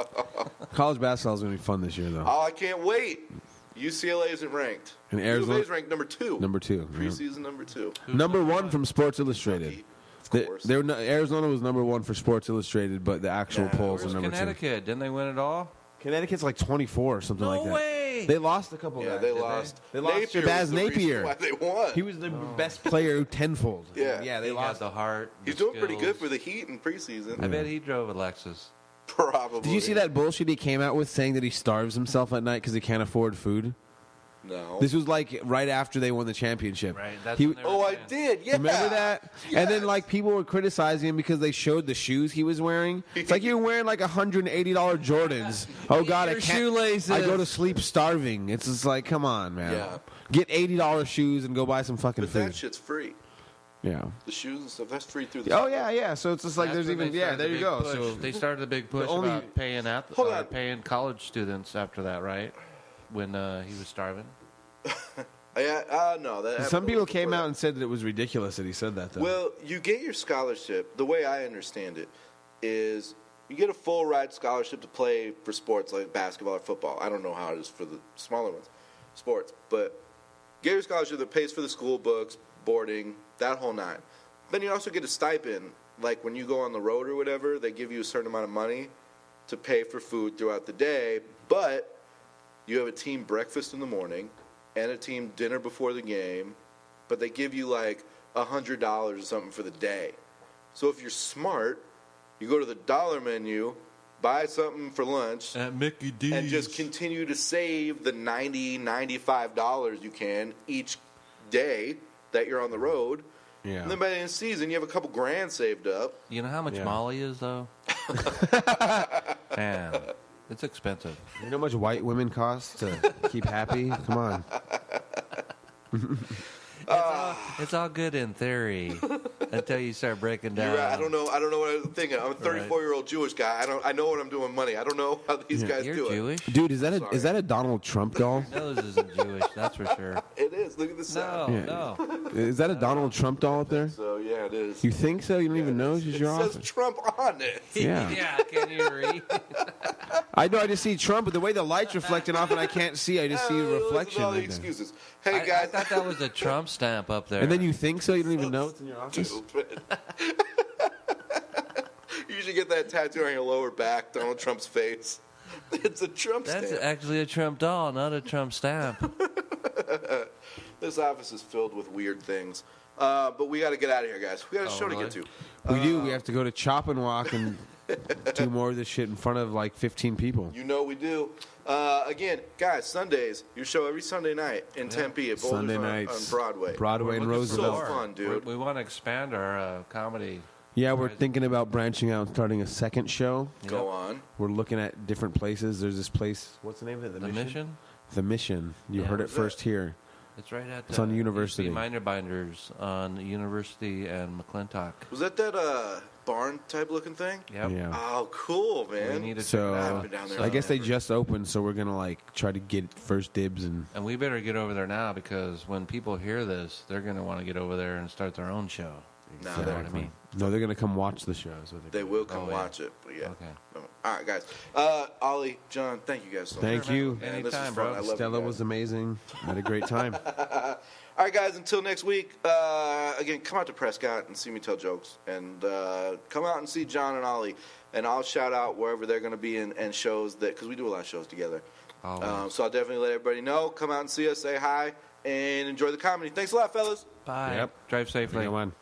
College basketball is going to be fun this year, though. Oh, I can't wait. UCLA isn't ranked. And Arizona is ranked number 2. Number 2. Preseason number 2. Number 1 from Sports Illustrated. Of course. Arizona was number 1 for Sports Illustrated, but the actual polls are number 2. Connecticut? Didn't they win it all? Connecticut's like 24 or something like that. No way. They lost a couple guys. Yeah, they lost. They lost Napier Shabazz was the reason Napier. why they won. He was the best player tenfold. Yeah, they lost. The heart. He's doing pretty good for the Heat in preseason. I bet he drove a Lexus. Probably. Did you see that bullshit he came out with saying that he starves himself at night because he can't afford food? No. This was like right after they won the championship. Right. That's I did. Yeah. Remember that? Yes. And then like people were criticizing him because they showed the shoes he was wearing. It's like you're wearing like $180 Jordans. Oh God, I can't. Shoelaces. I go to sleep starving. It's just like, come on, man. Yeah. Get $80 shoes and go buy some fucking But food. that shit's free. Yeah. The shoes and stuff, that's free through the Yeah. So it's just like That's there's when even they started there the you big go. push. So they started a big push only- about paying college students after that, right? When he was starving. No. That some people came out and said that it was ridiculous that he said that, though. Well, you get your scholarship. The way I understand it is you get a full ride scholarship to play for sports like basketball or football. I don't know how it is for the smaller ones, sports. But get your scholarship that pays for the school books, boarding, that whole nine. Then you also get a stipend. Like when you go on the road or whatever, they give you a certain amount of money to pay for food throughout the day. But you have a team breakfast in the morning and a team dinner before the game, but they give you like $100 or something for the day. So if you're smart, you go to the dollar menu, buy something for lunch at Mickey D's, and just continue to save the $90, $95 you can each day that you're on the road. Yeah. And then by the end of the season, you have a couple grand saved up. You know how much Molly is, though? Man, it's expensive. You know how much white women cost to keep happy? Come on. It's all good in theory until you start breaking down. You're right. I don't know what I'm thinking. I'm a 34-year-old Jewish guy. I know what I'm doing with money. I don't know how these guys You're do Jewish? it. Dude, is that a Donald Trump doll? Nose isn't Jewish, that's for sure. It is. Look at the sound. No. Is that a Donald Trump doll up there? So yeah, it is. You think so? You don't even know? It's just your It says office. Trump on it. Yeah. Yeah, can you read? I know I just see Trump, but the way the light's reflecting off and I can't see, I just see a reflection. Listen to all the right there. excuses. Hey I guys, thought that was a Trump stamp up there. And then you think so? You don't even know it's in your office? stupid. You should get that tattoo on your lower back, Donald Trump's face. It's a Trump That's stamp. actually a Trump doll, not a Trump stamp. This office is filled with weird things. But we got to get out of here, guys. We got a show to get to. We do. We have to go to Chop and Walk and do more of this shit in front of like 15 people. You know we do. Again, guys, Sundays, your show every Sunday night in Tempe at Boulders Sunday on nights. Broadway. Broadway and We're looking for Roosevelt. So more. fun, dude. We want to expand our comedy. Yeah, we're thinking about branching out and starting a second show. Go on. We're looking at different places. There's this place. What's the name of it? The Mission? The Mission. You Yeah. heard it Where's first here. It's right at It's on University. Minor Binders on University and McClintock. Was that barn type looking thing? Yep. Yeah. Oh, cool, man. We need to So check it I've out. been down there. I guess they forever. just opened, so we're gonna like try to get first dibs and. And we better get over there now because when people hear this, they're going to want to get over there and start their own show. No, You know they're- what I mean? No, they're gonna come watch the show. Is what They they're will come Oh, yeah. watch it, but yeah. Okay. No. All right, guys. Ollie, John, thank you guys so Thank much. you. Man, this is Anytime, fun. bro. I love you Stella guys. was amazing. Had a great time. All right, guys, until next week, again, come out to Prescott and see me tell jokes. And come out and see John and Ollie. And I'll shout out wherever they're going to be and shows that, because we do a lot of shows together. Always. So I'll definitely let everybody know. Come out and see us, say hi, and enjoy the comedy. Thanks a lot, fellas. Bye. Yep. Drive safely. Come on.